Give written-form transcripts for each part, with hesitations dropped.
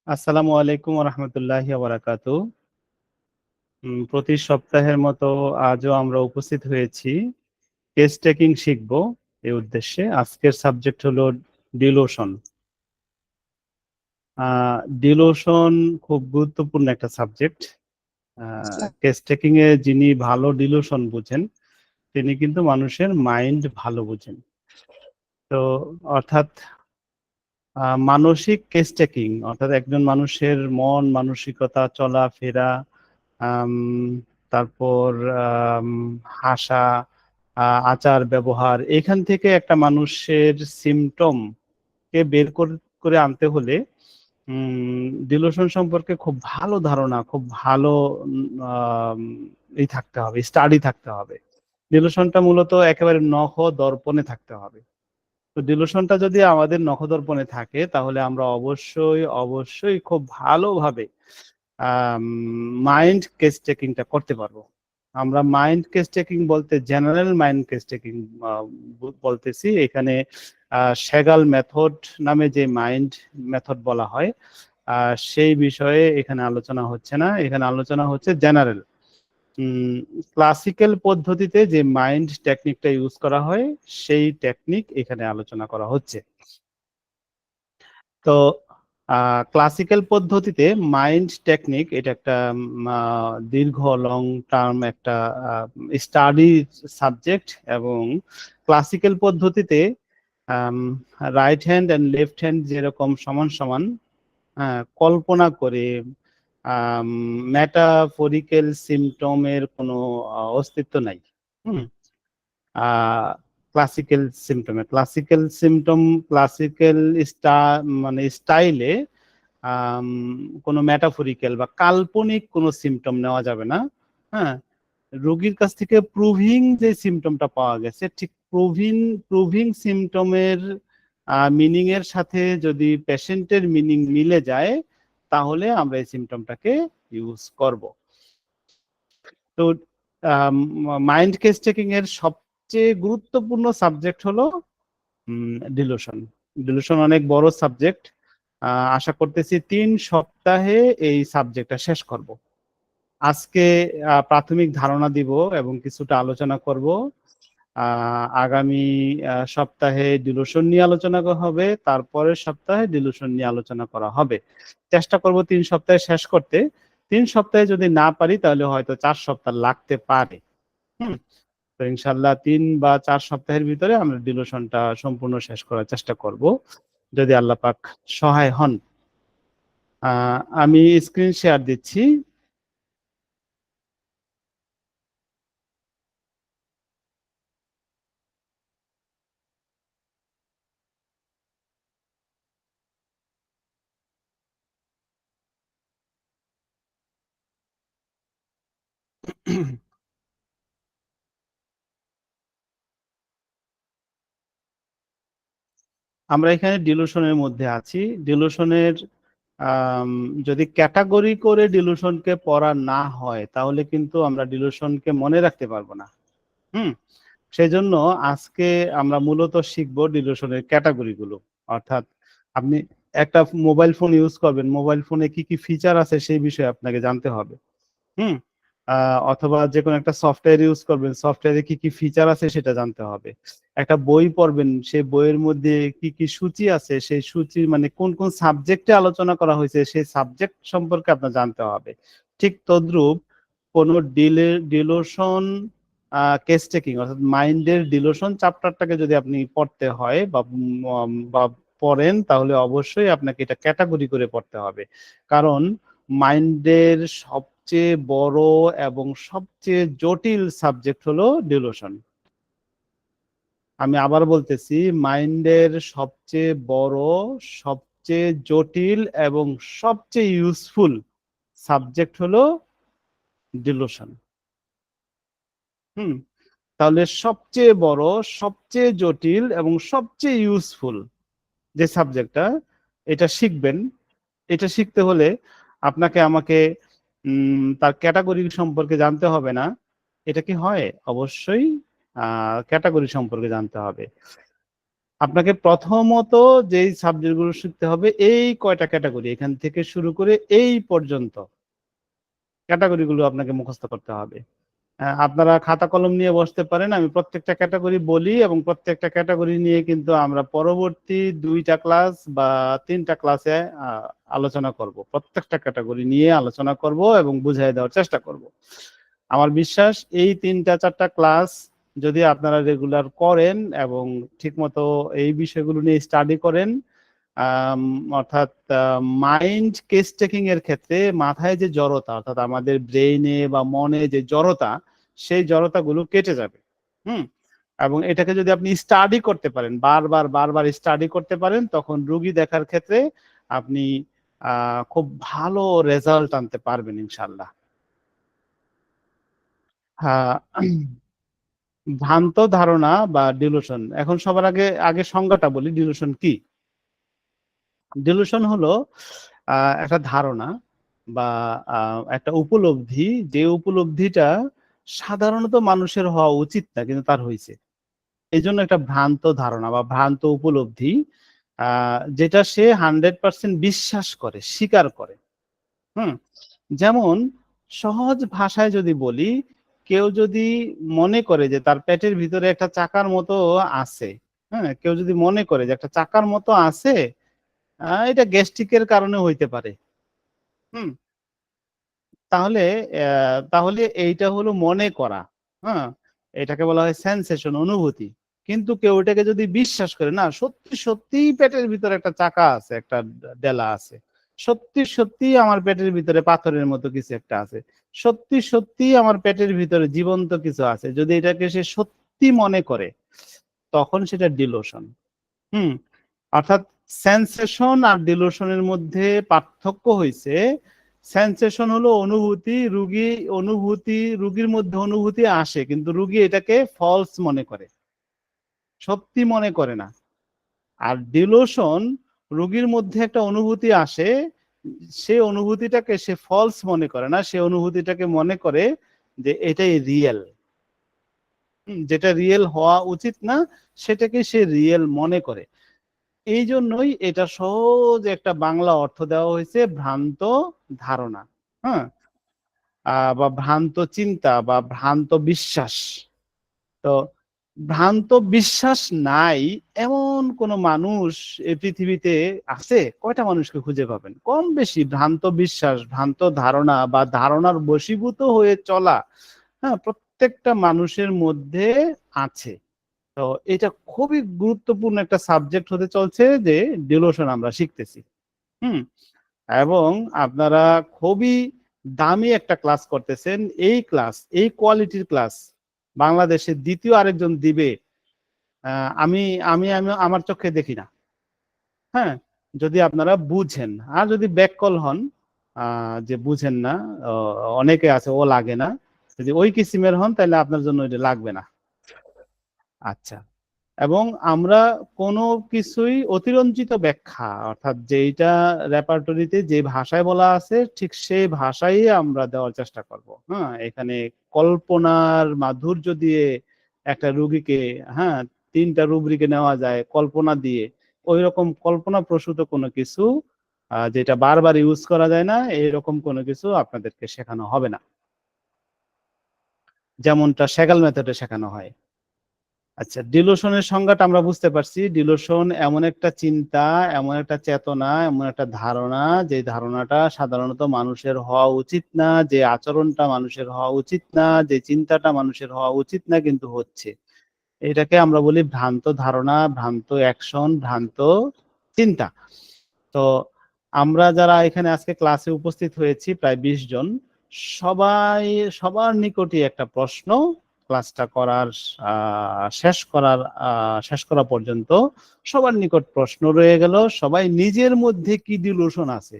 আসসালামু আলাইকুম রহমতুল্লাহি বারাকাতু। প্রতি সপ্তাহের মতো আজও আমরা উপস্থিত হয়েছি কেস টেকিং শিখবো এই উদ্দেশ্যে। আজকের সাবজেক্ট হলো ডিলোশন। ডিলোশন খুব গুরুত্বপূর্ণ একটা সাবজেক্ট। কেস টেকিং এ যিনি ভালো ডিলোশন বুঝেন তিনি কিন্তু মানুষের মাইন্ড ভালো বুঝেন। তো অর্থাৎ মানসিক কেস টেকিং অর্থাৎ একজন মানুষের মন মানসিকতা চলাফেরা, আম, তারপর আম, হাসা, আচার ব্যবহার, এখান থেকে একটা মানুষের সিমটম কে বের করে আনতে হলে ডিলোশন সম্পর্কে খুব ভালো ধারণা, খুব ভালো আম, থাকতে হবে, স্টাডি থাকতে হবে। ডিলোশনটা মূলত একেবারে নখ দর্পণে থাকতে হবে। তো ডিলোশনটা যদি আমাদের নখদর্পণে থাকে তাহলে আমরা অবশ্যই অবশ্যই খুব ভালোভাবে মাইন্ড কেস টেকিংটা করতে পারবো। আমরা মাইন্ড কেস টেকিং বলতে জেনারেল মাইন্ড কেস টেকিং বলতেছি। এখানে সেগাল মেথড নামে যে মাইন্ড মেথড বলা হয় সেই বিষয়ে এখানে আলোচনা হচ্ছে না। এখানে আলোচনা হচ্ছে জেনারেল। ক্লাসিক্যাল পদ্ধতিতে যে মাইন্ড টেকনিকটা ইউজ করা হয় সেই টেকনিক এখানে আলোচনা করা হচ্ছে। তো ক্লাসিক্যাল পদ্ধতিতে মাইন্ড টেকনিক এটা একটা দীর্ঘ লং টার্ম একটা স্টাডি সাবজেক্ট। এবং ক্লাসিক্যাল পদ্ধতিতে right hand and left hand যেরকম সমান সমান কল্পনা করে মেটাফরিক্যাল সিমটমের কোনো অস্তিত্ব নাই। হুম ক্লাসিক্যাল মানে স্টাইলে কোনো মেটাফরিক্যাল বা কাল্পনিক কোনো সিমটম নেওয়া যাবে না। হ্যাঁ, রোগীর কাছ থেকে প্রুভিং যে সিমটমটা পাওয়া গেছে ঠিক প্রুভিং সিমটমের মিনিং এর সাথে যদি পেশেন্টের মিনিং মিলে যায় তাহলে আমরা এই সিমটমটাকে ইউজ করব। তো মাইন্ড কেস টেকিং এর সবচেয়ে গুরুত্বপূর্ণ সাবজেক্ট হলো ডিলুশন। ডিলুশন অনেক বড় সাবজেক্ট। আশা করতেছি 3 সপ্তাহে এই সাবজেক্টটা শেষ করব। আজকে প্রাথমিক ধারণা দিব এবং কিছুটা আলোচনা করব। আগামী সপ্তাহে ডিলুশন নিয়ে আলোচনা করা হবে, তারপরের সপ্তাহে ডিলুশন নিয়ে আলোচনা করা হবে। চেষ্টা করব 3 সপ্তাহে শেষ করতে। 3 সপ্তাহে যদি না পারি তাহলে হয়তো 4 সপ্তাহ লাগতে পারে। তো ইনশাল্লাহ 3 বা 4 সপ্তাহের ভিতরে আমরা ডিলুশনটা সম্পূর্ণ শেষ করার চেষ্টা করব যদি আল্লাহ পাক সহায় হন। আমি স্ক্রিন শেয়ার দিচ্ছি। আমরা এখানে ডিলুশনের মধ্যে আছি। ডিলুশনের যদি ক্যাটাগরি করে ডিলুশনকে পড়া না হয় তাহলে কিন্তু আমরা ডিলুশনকে মনে রাখতে পারবো না। হুম সেজন্য আজকে আমরা মূলত শিখবো ডিলুশনের ক্যাটাগরি গুলো। অর্থাৎ আপনি একটা মোবাইল ফোন ইউজ করবেন, মোবাইল ফোনে কি কি ফিচার আছে সেই বিষয়ে আপনাকে জানতে হবে। হুম অথবা যে কোনো একটা সফটওয়্যার ইউজ করবেন, সফটওয়্যারে কি কি ফিচার আছে সেটা জানতে হবে। একটা বই পড়বেন, সেই বইয়ের মধ্যে কি কি সূচি আছে সেই সূচি মানে কোন কোন সাবজেক্টে আলোচনা করা হয়েছে সেই সাবজেক্ট সম্পর্কে আপনার জানতে হবে। ঠিক তদ্রূপ কোন ডিলোশন কেস টেকিং অর্থাৎ মাইন্ডের ডিলোশন চ্যাপ্টারটাকে যদি আপনি পড়তে হয় বা পড়েন তাহলে অবশ্যই আপনাকে এটা ক্যাটাগরি করে পড়তে হবে। কারণ মাইন্ডের সবচেয়ে বড় এবং সবচেয়ে জটিল সাবজেক্ট হলো ডিলোশন। আমি আবার বলতেছি, মাইন্ডের সবচেয়ে বড়, সবচেয়ে জটিল এবং সবচেয়ে ইউজফুল সাবজেক্ট হলো ডিলোশন। হুম তাহলে সবচেয়ে বড়, সবচেয়ে জটিল এবং সবচেয়ে ইউজফুল যে সাবজেক্টটা এটা শিখবেন। এটা শিখতে হলে আপনাকে আমাকে তার ক্যাটাগরি সম্পর্কে জানতে হবে না। এটা কি হয়? অবশ্যই ক্যাটাগরি সম্পর্কে জানতে হবে। আপনাকে প্রথমত যেই সাবজেক্টগুলো শিখতে হবে এই কয়টা ক্যাটাগরি, এখান থেকে শুরু করে এই পর্যন্ত ক্যাটাগরিগুলো আপনাকে মুখস্থ করতে হবে। আপনারা খাতা কলম নিয়ে বসতে পারেন, আমি প্রত্যেকটা ক্যাটাগরি বলি এবং প্রত্যেকটা ক্যাটাগরি নিয়ে কিন্তু আমরা পরবর্তী 2টা ক্লাস বা 3টা ক্লাসে আলোচনা করব। প্রত্যেকটা ক্যাটাগরি নিয়ে আলোচনা করব এবং বুঝিয়ে দেওয়ার চেষ্টা করব। আমার বিশ্বাস এই 3টা-4টা ক্লাস যদি আপনারা রেগুলার করেন এবং ঠিকমতো এই বিষয়গুলো নিয়ে স্টাডি করেন, অর্থাৎ মাইন্ড কেস টেকিং এর ক্ষেত্রে মাথায় যে জড়তা, অর্থাৎ আমাদের ব্রেইনে বা মনে যে জড়তা, সেই জড়তাগুলো কেটে যাবে। হুম। এবং এটাকে যদি আপনি স্টাডি করতে পারেন, বারবার স্টাডি করতে পারেন, তখন রোগী দেখার ক্ষেত্রে আপনি খুব ভালো রেজাল্ট আনতে পারবেন ইনশাল্লাহ। হ্যাঁ, ভ্রান্ত ধারণা বা ডিলুশন, এখন সবার আগে আগে সংজ্ঞাটা বলি, ডিলুশন কি। ডিলুশন হলো একটা ধারণা বা একটা উপলব্ধি, যে উপলব্ধিটা সাধারণত মানুষের হওয়া উচিত না কিন্তু তার হয়েছে। এই জন্য একটা ভ্রান্ত ধারণা বা ভ্রান্ত উপলব্ধি, যেটা সে 100% বিশ্বাস করে, স্বীকার করে। হুম। যেমন সহজ ভাষায় যদি বলি, কেউ যদি মনে করে যে তার পেটের ভিতরে একটা চাকার মতো আছে, হ্যাঁ, কেউ যদি মনে করে যে একটা চাকার মতো আছে, এটা গ্যাস্ট্রিকের কারণে হইতে পারে। হুম। তাহলে তাহলে এইটা হলো মনে করা। হ্যাঁ, এটাকে বলা হয় সেন্সেশন, অনুভূতি। কিন্তু কেউ এটাকে যদি বিশ্বাস করে, না সত্যি সত্যি পেটের ভিতরে একটা চাকা আছে, একটা ডেলা আছে, সত্যি সত্যি আমার পেটের ভিতরে পাথরের মতো কিছু একটা আছে, সত্যি সত্যি আমার পেটের ভিতরে জীবন্ত কিছু আছে, যদি এটাকে সে সত্যি মনে করে, তখন সেটা ডিলোশন। হুম। অর্থাৎ সেন্সেশন আর ডিলোশনের মধ্যে পার্থক্য হইছে, সেন্সেশন হলো অনুভূতি, রুগীর মধ্যে অনুভূতি আসে কিন্তু রুগী এটাকে ফলস মনে করে, সত্যি মনে করে না। আর ডিলোশন, রুগীর মধ্যে একটা অনুভূতি আসে, সে অনুভূতিটাকে সে ফলস মনে করে না, সে অনুভূতিটাকে মনে করে যে এটাই রিয়েল। যেটা রিয়েল হওয়া উচিত না সেটাকে সে রিয়েল মনে করে। এই জন্যই এটা সহজ একটা বাংলা অর্থ দেওয়া হয়েছে, ভ্রান্ত ধারণা। হ্যাঁ, বা ভ্রান্ত চিন্তা বা ভ্রান্ত বিশ্বাস। তো ভ্রান্ত বিশ্বাস নাই এমন কোন মানুষ এই পৃথিবীতে আছে? কয়টা মানুষকে খুঁজে পাবেন? কম বেশি ভ্রান্ত বিশ্বাস, ভ্রান্ত ধারণা বা ধারণার বশীভূত হয়ে চলা, হ্যাঁ, প্রত্যেকটা মানুষের মধ্যে আছে। তো এটা খুবই গুরুত্বপূর্ণ একটা সাবজেক্ট হতে চলছে যে ডিলোশন আমরা শিখতেছি। হুম। এবং আপনারা খুবই দামি একটা ক্লাস করতেছেন। এই ক্লাস, এই কোয়ালিটির ক্লাস বাংলাদেশে দ্বিতীয় আরেকজন দিবে, আমি আমি আমি আমার চোখে দেখি না। হ্যাঁ, যদি আপনারা বুঝেন, আর যদি ব্যাককল হন, যে বুঝেন না, অনেকে আছে ও লাগে না, যদি ওই কিসিমের হন তাহলে আপনার জন্য এটা লাগবে না। আচ্ছা। এবং আমরা কোনো কিছুই অতিরঞ্জিত ব্যাখ্যা, অর্থাৎ যেইটা রেপার্টরিতে যে ভাষায় বলা আছে ঠিক সেই ভাষাই আমরা দেওয়ার চেষ্টা করব। হ্যাঁ, এখানে কল্পনার মাধুর্য দিয়ে একটা রুগীকে, হ্যাঁ, 3টা রুব্রিকে নেওয়া যায় কল্পনা দিয়ে, ওই রকম কল্পনা প্রসূত কোনো কিছু যেটা বারবার ইউজ করা যায় না, এরকম কোনো কিছু আপনাদেরকে শেখানো হবে না, যেমনটা সেগাল মেথডে শেখানো হয়। আচ্ছা, ডিলোশনের সংজ্ঞাটা আমরা বুঝতে পারছি। ডিলোশন এমন একটা চিন্তা, এমন একটা চেতনা, এমন একটা ধারণা, যে ধারণাটা সাধারণত মানুষের হওয়া উচিত না, যে আচরণটা মানুষের হওয়া উচিত না, যে চিন্তাটা মানুষের হওয়া উচিত না কিন্তু হচ্ছে। এটাকে আমরা বলি ভ্রান্ত ধারণা, ভ্রান্ত অ্যাকশন, ভ্রান্ত চিন্তা। তো আমরা যারা এখানে আজকে ক্লাসে উপস্থিত হয়েছি প্রায় 20 জন, সবাই, সবার নিকটই একটা প্রশ্ন, ক্লাসটা করার শেষ করা পর্যন্ত সবার নিকট প্রশ্ন রয়ে গেল, সবাই নিজের মধ্যে কি ডিলুশন আছে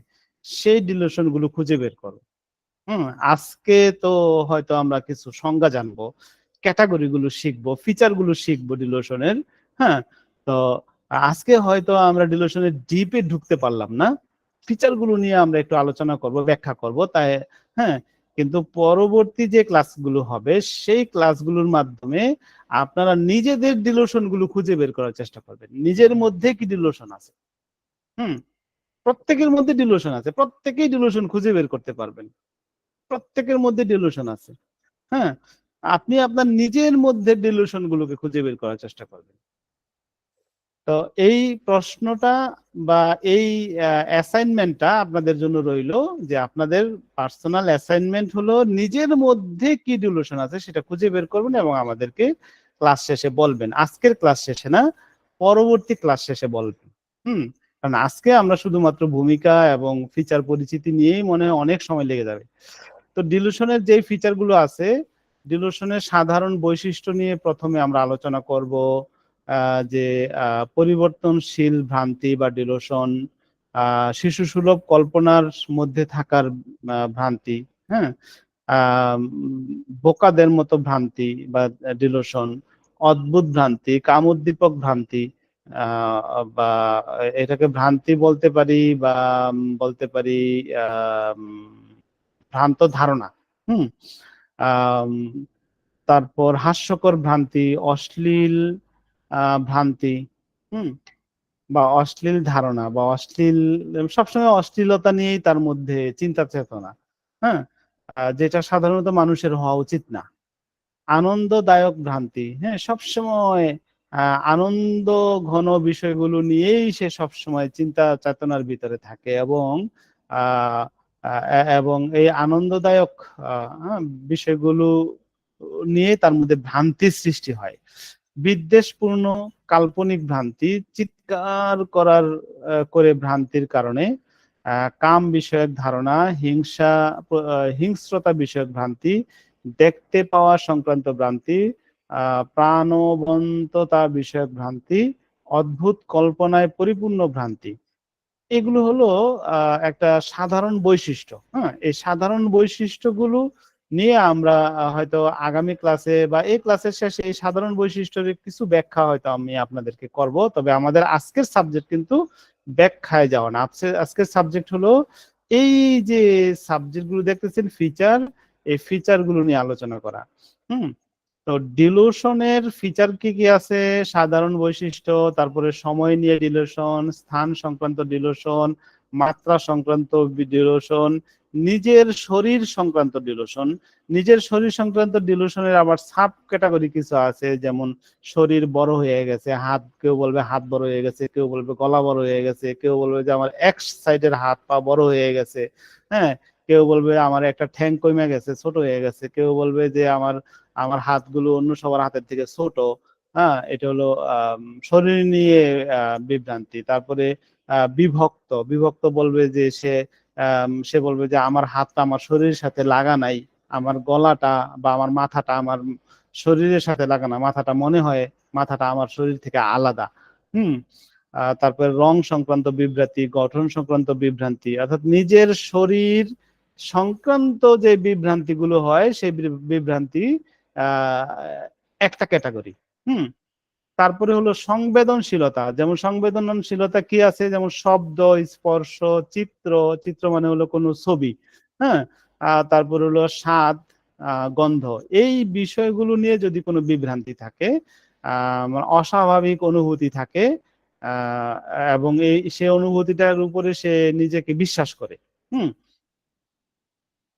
সেই ডিলুশন গুলো খুঁজে বের করো। হুম। আজকে তো হয়তো আমরা কিছু সংজ্ঞা জানবো, ক্যাটাগরি গুলো শিখবো, ফিচার গুলো শিখবো ডিলোশনের। হ্যাঁ। তো আজকে হয়তো আমরা ডিলোশনের ডিপে ঢুকতে পারলাম না, ফিচার গুলো নিয়ে আমরা একটু আলোচনা করব, ব্যাখ্যা করব, তাই। হ্যাঁ, কিন্তু পরবর্তী যে ক্লাসগুলো হবে সেই ক্লাসগুলোর মাধ্যমে আপনারা নিজেদের ডিলোশন গুলো খুঁজে বের করার চেষ্টা করবেন, নিজের মধ্যে কি ডিলোশন আছে। প্রত্যেকের মধ্যে ডিলোশন আছে, প্রত্যেকেই ডিলোশন খুঁজে বের করতে পারবেন, প্রত্যেকের মধ্যে ডিলোশন আছে। হ্যাঁ, আপনি আপনার নিজের মধ্যে ডিলোশন গুলোকে খুঁজে বের করার চেষ্টা করবেন। তো এই প্রশ্নটা বা এই অ্যাসাইনমেন্টটা আপনাদের জন্য রইলো, যে আপনাদের পার্সোনাল অ্যাসাইনমেন্ট হলো নিজের মধ্যে কি ডিলোশন আছে সেটা খুঁজে বের করবেন এবং আমাদেরকে ক্লাস শেষে বলবেন। আজকের ক্লাস শেষে না, পরবর্তী ক্লাস শেষে বলবেন। কারণ আজকে আমরা শুধুমাত্র ভূমিকা এবং ফিচার পরিচিতি নিয়েই মনে হয় অনেক সময় লেগে যাবে। তো ডিলুশনের যে ফিচারগুলো আছে, ডিলুশনের সাধারণ বৈশিষ্ট্য নিয়ে প্রথমে আমরা আলোচনা করব, যে পরিবর্তনশীল ভ্রান্তি বা ডিলুশন, শিশু সুলভ কল্পনার মধ্যে থাকার ভ্রান্তি, হ্যাঁ, বোকাদের মতো ভ্রান্তি বা ডিলুশন, অদ্ভুত ভ্রান্তি, কামোদ্দীপক ভ্রান্তি, বা এটাকে ভ্রান্তি বলতে পারি বা বলতে পারি ভ্রান্ত ধারণা। আম, তারপর হাস্যকর ভ্রান্তি, অশ্লীল ভ্রান্তি, বা অশ্লীল ধারণা বা অশ্লীল, সবসময় অশ্লীলতা নিয়েই তার মধ্যে চিন্তা চেতনা, হ্যাঁ, যেটা সাধারণত মানুষের হওয়া উচিত না। আনন্দদায়ক ভ্রান্তি, হ্যাঁ, সবসময় আনন্দ ঘন বিষয়গুলো নিয়েই সে সবসময় চিন্তা চেতনার ভিতরে থাকে এবং এবং এই আনন্দদায়ক বিষয়গুলো নিয়ে তার মধ্যে ভ্রান্তির সৃষ্টি হয়। বিদ্বেষপূর্ণ কাল্পনিক ভ্রান্তি, চিৎকার করার করে ভ্রান্তির কারণে কাম বিষয়ক ধারণা, হিংস্রতা বিষয়ক ভ্রান্তি, দেখতে পাওয়া সংক্রান্ত ভ্রান্তি, প্রাণবন্ততা বিষয়ক ভ্রান্তি, অদ্ভুত কল্পনায় পরিপূর্ণ ভ্রান্তি। এগুলো হলো একটা সাধারণ বৈশিষ্ট্য। হ্যাঁ, এই সাধারণ বৈশিষ্ট্যগুলো নিয়ে আমরা হয়তো আগামী ক্লাসে বা এই ক্লাসের শেষে এই সাধারণ বৈশিষ্ট্যের কিছু ব্যাখ্যা হয়তো আমি আপনাদেরকে করব। তবে আমাদের আজকের সাবজেক্ট কিন্তু ব্যাখ্যায় যাওয়া না। আজকের সাবজেক্ট হলো এই যে সাবজেক্টগুলো দেখতেছেন ফিচার, এই ফিচারগুলো নিয়ে আলোচনা করা। তো ডিলুশনের ফিচার কি কি আছে? সাধারণ বৈশিষ্ট্য, তারপরে সময় নিয়ে ডিলুশন, স্থান সংক্রান্ত ডিলুশন, মাত্রা সংক্রান্ত ডিলুশন, নিজের শরীর সংক্রান্ত ডিলুশন। নিজের শরীর সংক্রান্ত ডিলুশনের আবার সাব ক্যাটাগরি কিছু আছে, যেমন শরীর বড় হয়ে গেছে, হাত, কেউ বলবে হাত বড় হয়ে গেছে, কেউ বলবে গলা বড় হয়ে গেছে, কেউ বলবে যে আমার এক সাইডের হাত পা বড় হয়ে গেছে, হ্যাঁ, কেউ বলবে আমার একটা ঠ্যাং কমে গেছে, ছোট হয়ে গেছে, কেউ বলবে যে আমার আমার হাতগুলো অন্য সবার হাতের থেকে ছোট। হ্যাঁ, এটা হলো শরীর নিয়ে বিভ্রান্তি। তারপরে বিভক্ত, বিভক্ত বলবে যে সে বলবে যে আমার হাতটা আমার শরীরের সাথে লাগা নাই, আমার গলাটা বা আমার মাথাটা আমার শরীরের সাথে লাগা না, মাথাটা মনে হয় মাথাটা আমার শরীর থেকে আলাদা। হুম তারপরে রং সংক্রান্ত বিভ্রান্তি, গঠন সংক্রান্ত বিভ্রান্তি, অর্থাৎ নিজের শরীর সংক্রান্ত যে বিভ্রান্তি গুলো হয় সেই বিভ্রান্তি একটা ক্যাটাগরি। তারপরে হলো সংবেদনশীলতা, যেমন সংবেদনশীলতা কি আছে, যেমন শব্দ, স্পর্শ, চিত্র, চিত্র মানে হলো কোনো ছবি, হ্যাঁ, তারপরে হলো স্বাদ, গন্ধ, এই বিষয়গুলো নিয়ে যদি কোনো বিভ্রান্তি থাকে, অস্বাভাবিক অনুভূতি থাকে, এবং সে অনুভূতিটার উপরে সে নিজেকে বিশ্বাস করে,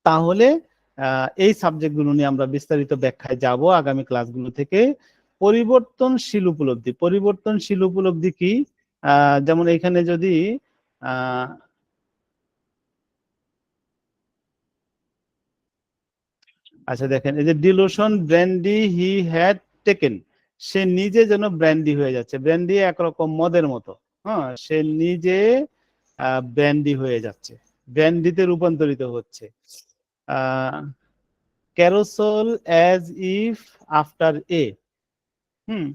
তাহলে এই সাবজেক্টগুলো নিয়ে আমরা বিস্তারিত ব্যাখ্যায় যাব আগামী ক্লাসগুলো থেকে। পরিবর্তনশীল উপলব্ধি, পরিবর্তনশীল উপলব্ধি কি? যেমন এখানে যদি আচ্ছা দেখেন, এই যে delusion brandy he had taken, সে নিজে যেন ব্র্যান্ডি হয়ে যাচ্ছে। ব্র্যান্ডি একরকম মদের মতো, হ্যাঁ, সে নিজে ব্র্যান্ডি হয়ে যাচ্ছে, ব্র্যান্ডিতে রূপান্তরিত হচ্ছে। Carousel as if after a, hmm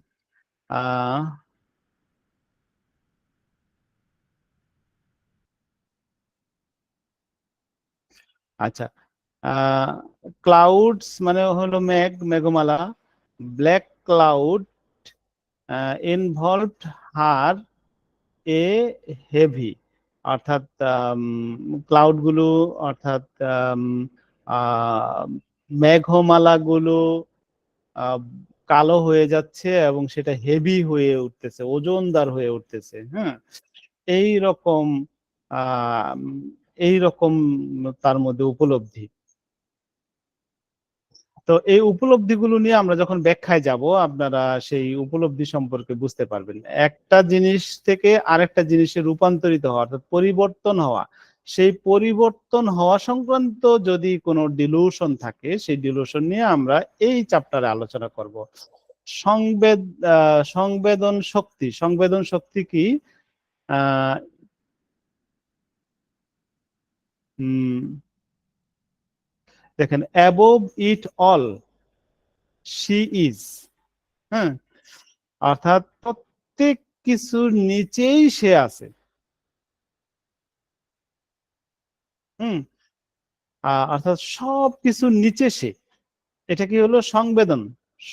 আচ্ছা, ক্লাউডস মানে হলো মেঘ, মেঘমালা, black cloud involved her a heavy, অর্থাৎ ক্লাউড গুলো, অর্থাৎ মেঘমালাগুলো কালো হয়ে যাচ্ছে এবং সেটা হেভি হয়ে উঠতেছে, ওজনদার হয়ে উঠতেছে। হ্যাঁ, এই রকম আহ এই রকম তার মধ্যে উপলব্ধি। তো এই উপলব্ধিগুলো নিয়ে আমরা যখন ব্যাখ্যায় যাব, আপনারা সেই উপলব্ধি সম্পর্কে বুঝতে পারবেন। একটা জিনিস থেকে আরেকটা জিনিসে রূপান্তরিত হওয়া, অর্থাৎ পরিবর্তন হওয়া, সেই পরিবর্তন হওয়া সংক্রান্ত যদি কোনো ডিলুশন থাকে, সেই ডিলুশন নিয়ে আমরা এই চ্যাপ্টারে আলোচনা করব। সংবেদ সংবেদন শক্তি কি? আহ দেখেন, above it all she is. হ্যাঁ, অর্থাৎ প্রত্যেক কিছুর নিচেই সে আছে। হুম, অর্থাৎ সব কিছুর নিচে সে। এটা কি হলো?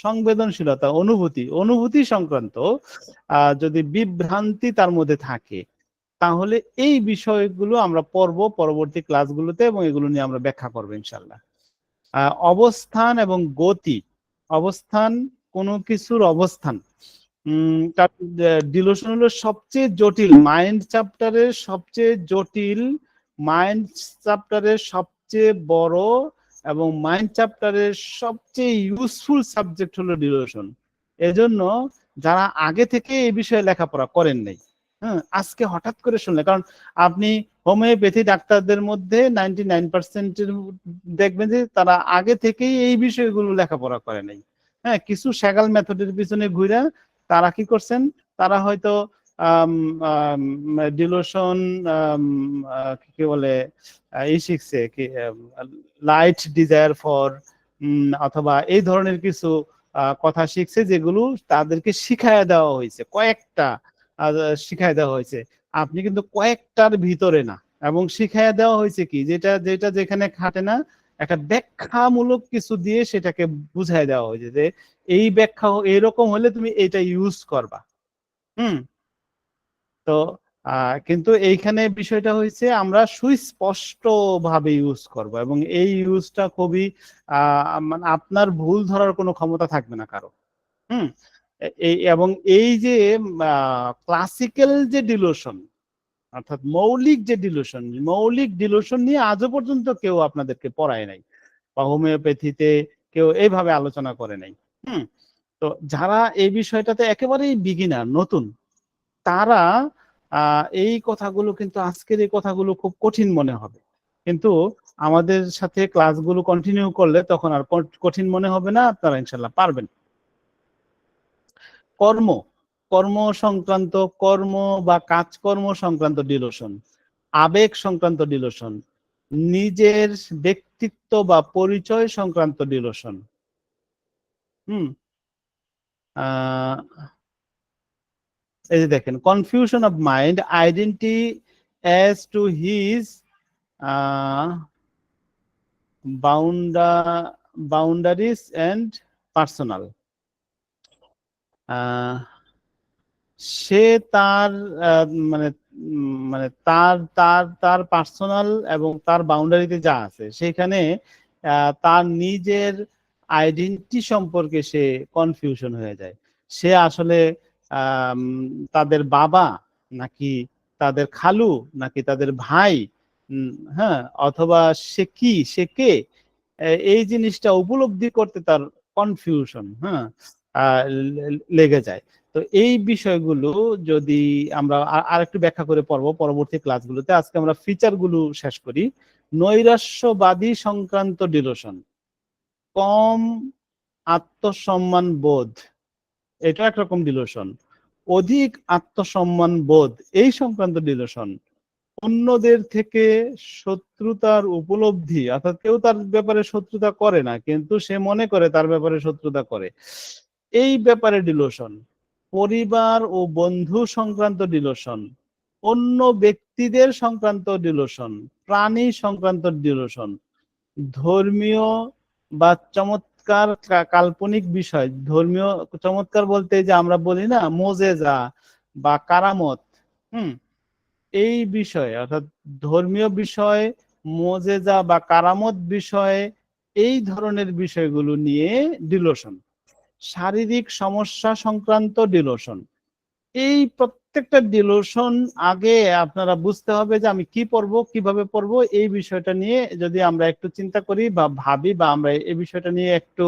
সংবেদনশীলতা, অনুভূতি সংক্রান্ত যদি বিভ্রান্তি তার মধ্যে থাকে, তাহলে এই বিষয়গুলো আমরা পরবর্তী ক্লাসগুলোতে, এবং এগুলো নিয়ে আমরা ব্যাখ্যা করবো ইনশাল্লাহ। অবস্থান এবং গতি। অবস্থান, কোনো কিছুর অবস্থান। তার ডিলোশন হলো সবচেয়ে জটিল, মাইন্ড চ্যাপ্টারের সবচেয়ে জটিল, মাইন্ড চ্যাপ্টারের সবচেয়ে বড়, এবং মাইন্ড চ্যাপ্টারের সবচেয়ে ইউজফুল সাবজেক্ট হলো ডিলোশন। এজন্য যারা আগে থেকে এই বিষয়ে লেখাপড়া করেন নাই, হ্যাঁ, আজকে হঠাৎ করে শুনলে, কারণ আপনি হোমিওপ্যাথি ডাক্তারদের মধ্যে 99% দেখবেন যে তারা আগে থেকেই এই বিষয়গুলো লেখাপড়া করে নাই। হ্যাঁ, কিছু শ্যাগাল মেথডের পিছনে ঘুরে তারা কি করছেন, তারা হয়তো ডিলোশন, কি বলে, এই শিখছে কি, লাইট ডিজায়ার ফর, অথবা এই ধরনের কিছু কথা শিখছে, যেগুলো তাদেরকে শিখায় দেওয়া হয়েছে, কয়েকটা শিখায় দেওয়া হয়েছে। আপনি কিন্তু কয়েকটার ভিতরে না, এবং শিখায় দেওয়া হয়েছে কি, যেটা যেটা যেখানে খাটে না, একটা ব্যাখ্যামূলক কিছু দিয়ে সেটাকে বুঝাই দেওয়া হয়েছে যে এই ব্যাখ্যা এইরকম হলে তুমি এটা ইউজ করবা। হুম। তো কিন্তু এইখানে বিষয়টা হয়েছে আমরা সুস্পষ্ট ভাবে ইউজ করব, এবং এই ইউজটা খুবই মানে আপনার ভুল ধরার কোনো ক্ষমতা থাকবে না কারো। হুম। এই এবং এই যে ক্লাসিক্যাল যে ডিলোশন, অর্থাৎ মৌলিক ডিলোশন নিয়ে আজও পর্যন্ত কেউ আপনাদেরকে পড়ায় নাই, বা হোমিওপ্যাথিতে কেউ এইভাবে আলোচনা করে নাই। হুম। তো যারা এই বিষয়টাতে একেবারেই বিগিনার, নতুন, তারা এই কথাগুলো কিন্তু, আজকের এই কথাগুলো খুব কঠিন মনে হবে, কিন্তু আমাদের সাথে ক্লাসগুলো কন্টিনিউ করলে তখন আর কঠিন মনে হবে না, আপনারা ইনশাল্লাহ পারবেন। কর্ম, কর্ম সংক্রান্ত, কর্ম বা কাজকর্ম সংক্রান্ত ডিলোশন, আবেগ সংক্রান্ত ডিলোশন, নিজের ব্যক্তিত্ব বা পরিচয় সংক্রান্ত ডিলোশন। হুম। আহ এই যে দেখেন, confusion of mind, identity as to his boundaries and personal. সে তার মানে মানে তার তার তার পার্সোনাল এবং তার বাউন্ডারিতে যা আছে সেখানে তার নিজের আইডেন্টিটি সম্পর্কে সে কনফিউশন হয়ে যায়। সে আসলে আম, তাদের বাবা, নাকি তাদের খালু, নাকি তাদের ভাই, হ্যাঁ, অথবা সে কে, এই জিনিসটা উপলব্ধি করতে তার কনফিউশন, হ্যাঁ, লেগে যায়। তো এই বিষয়গুলো যদি আমরা আরেকটু ব্যাখ্যা করে পরবর্তী ক্লাসগুলোতে, আজকে আমরা ফিচার গুলো শেষ করি। নৈরাশ্যবাদী সংক্রান্ত ডিলোশন, কম আত্মসম্মান বোধ, এটা একরকম ডিলোশন। অধিক আত্মসম্মান বোধ, এই সংক্রান্ত ডিলোশন। অন্যদের থেকে শত্রুতার উপলব্ধি, অর্থাৎ কেউ তার ব্যাপারে শত্রুতা করে না, কিন্তু সে মনে করে তার ব্যাপারে শত্রুতা করে, এই ব্যাপারে ডিলোশন। পরিবার ও বন্ধু সংক্রান্ত ডিলোশন, অন্য ব্যক্তিদের সংক্রান্ত ডিলোশন, প্রাণী সংক্রান্ত ডিলোশন, ধর্মীয় বা চমৎকার কাল্পনিক বিষয়। ধর্মীয় চমৎকার বলতে যে আমরা বলি না মোজেজা বা কারামত, হুম, এই বিষয়ে, অর্থাৎ ধর্মীয় বিষয় মোজেজা বা কারামত বিষয়ে এই ধরনের বিষয়গুলো নিয়ে ডিলোশন, শারীরিক সমস্যা সংক্রান্ত ডিলোশন। এই প্রত্যেকটা ডিলোশন আগে আপনারা বুঝতে হবে যে আমি কি পড়বো, কিভাবে পড়বো। এই বিষয়টা নিয়ে যদি আমরা একটু চিন্তা করি বা ভাবি, বা আমরা এই বিষয়টা নিয়ে একটু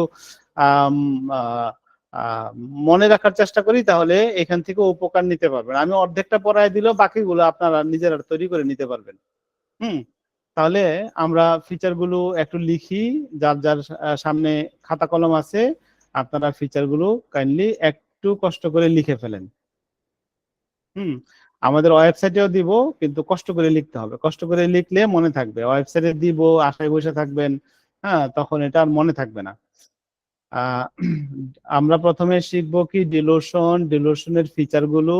আম, আহ, আহ, মনে রাখার চেষ্টা করি, তাহলে এখান থেকে উপকার নিতে পারবেন। আমি অর্ধেকটা পড়ায় দিলেও বাকিগুলো আপনারা নিজেরা তৈরি করে নিতে পারবেন। হুম। তাহলে আমরা ফিচারগুলো একটু লিখি। যার যার সামনে খাতা কলম আছে, আপনারা ফিচারগুলো কাইন্ডলি একটু কষ্ট করে লিখে ফেলেন। হুম। আমাদের ওয়েবসাইটেও দিব, কিন্তু কষ্ট করে লিখতে হবে। কষ্ট করে লিখলে মনে থাকবে। ওয়েবসাইটে দিব আশায় বসে থাকবেন, হ্যাঁ, তখন এটা আর মনে থাকবে না। আহ, আমরা প্রথমে শিখবো কি ডিলোশন, ডিলোশনের ফিচারগুলো,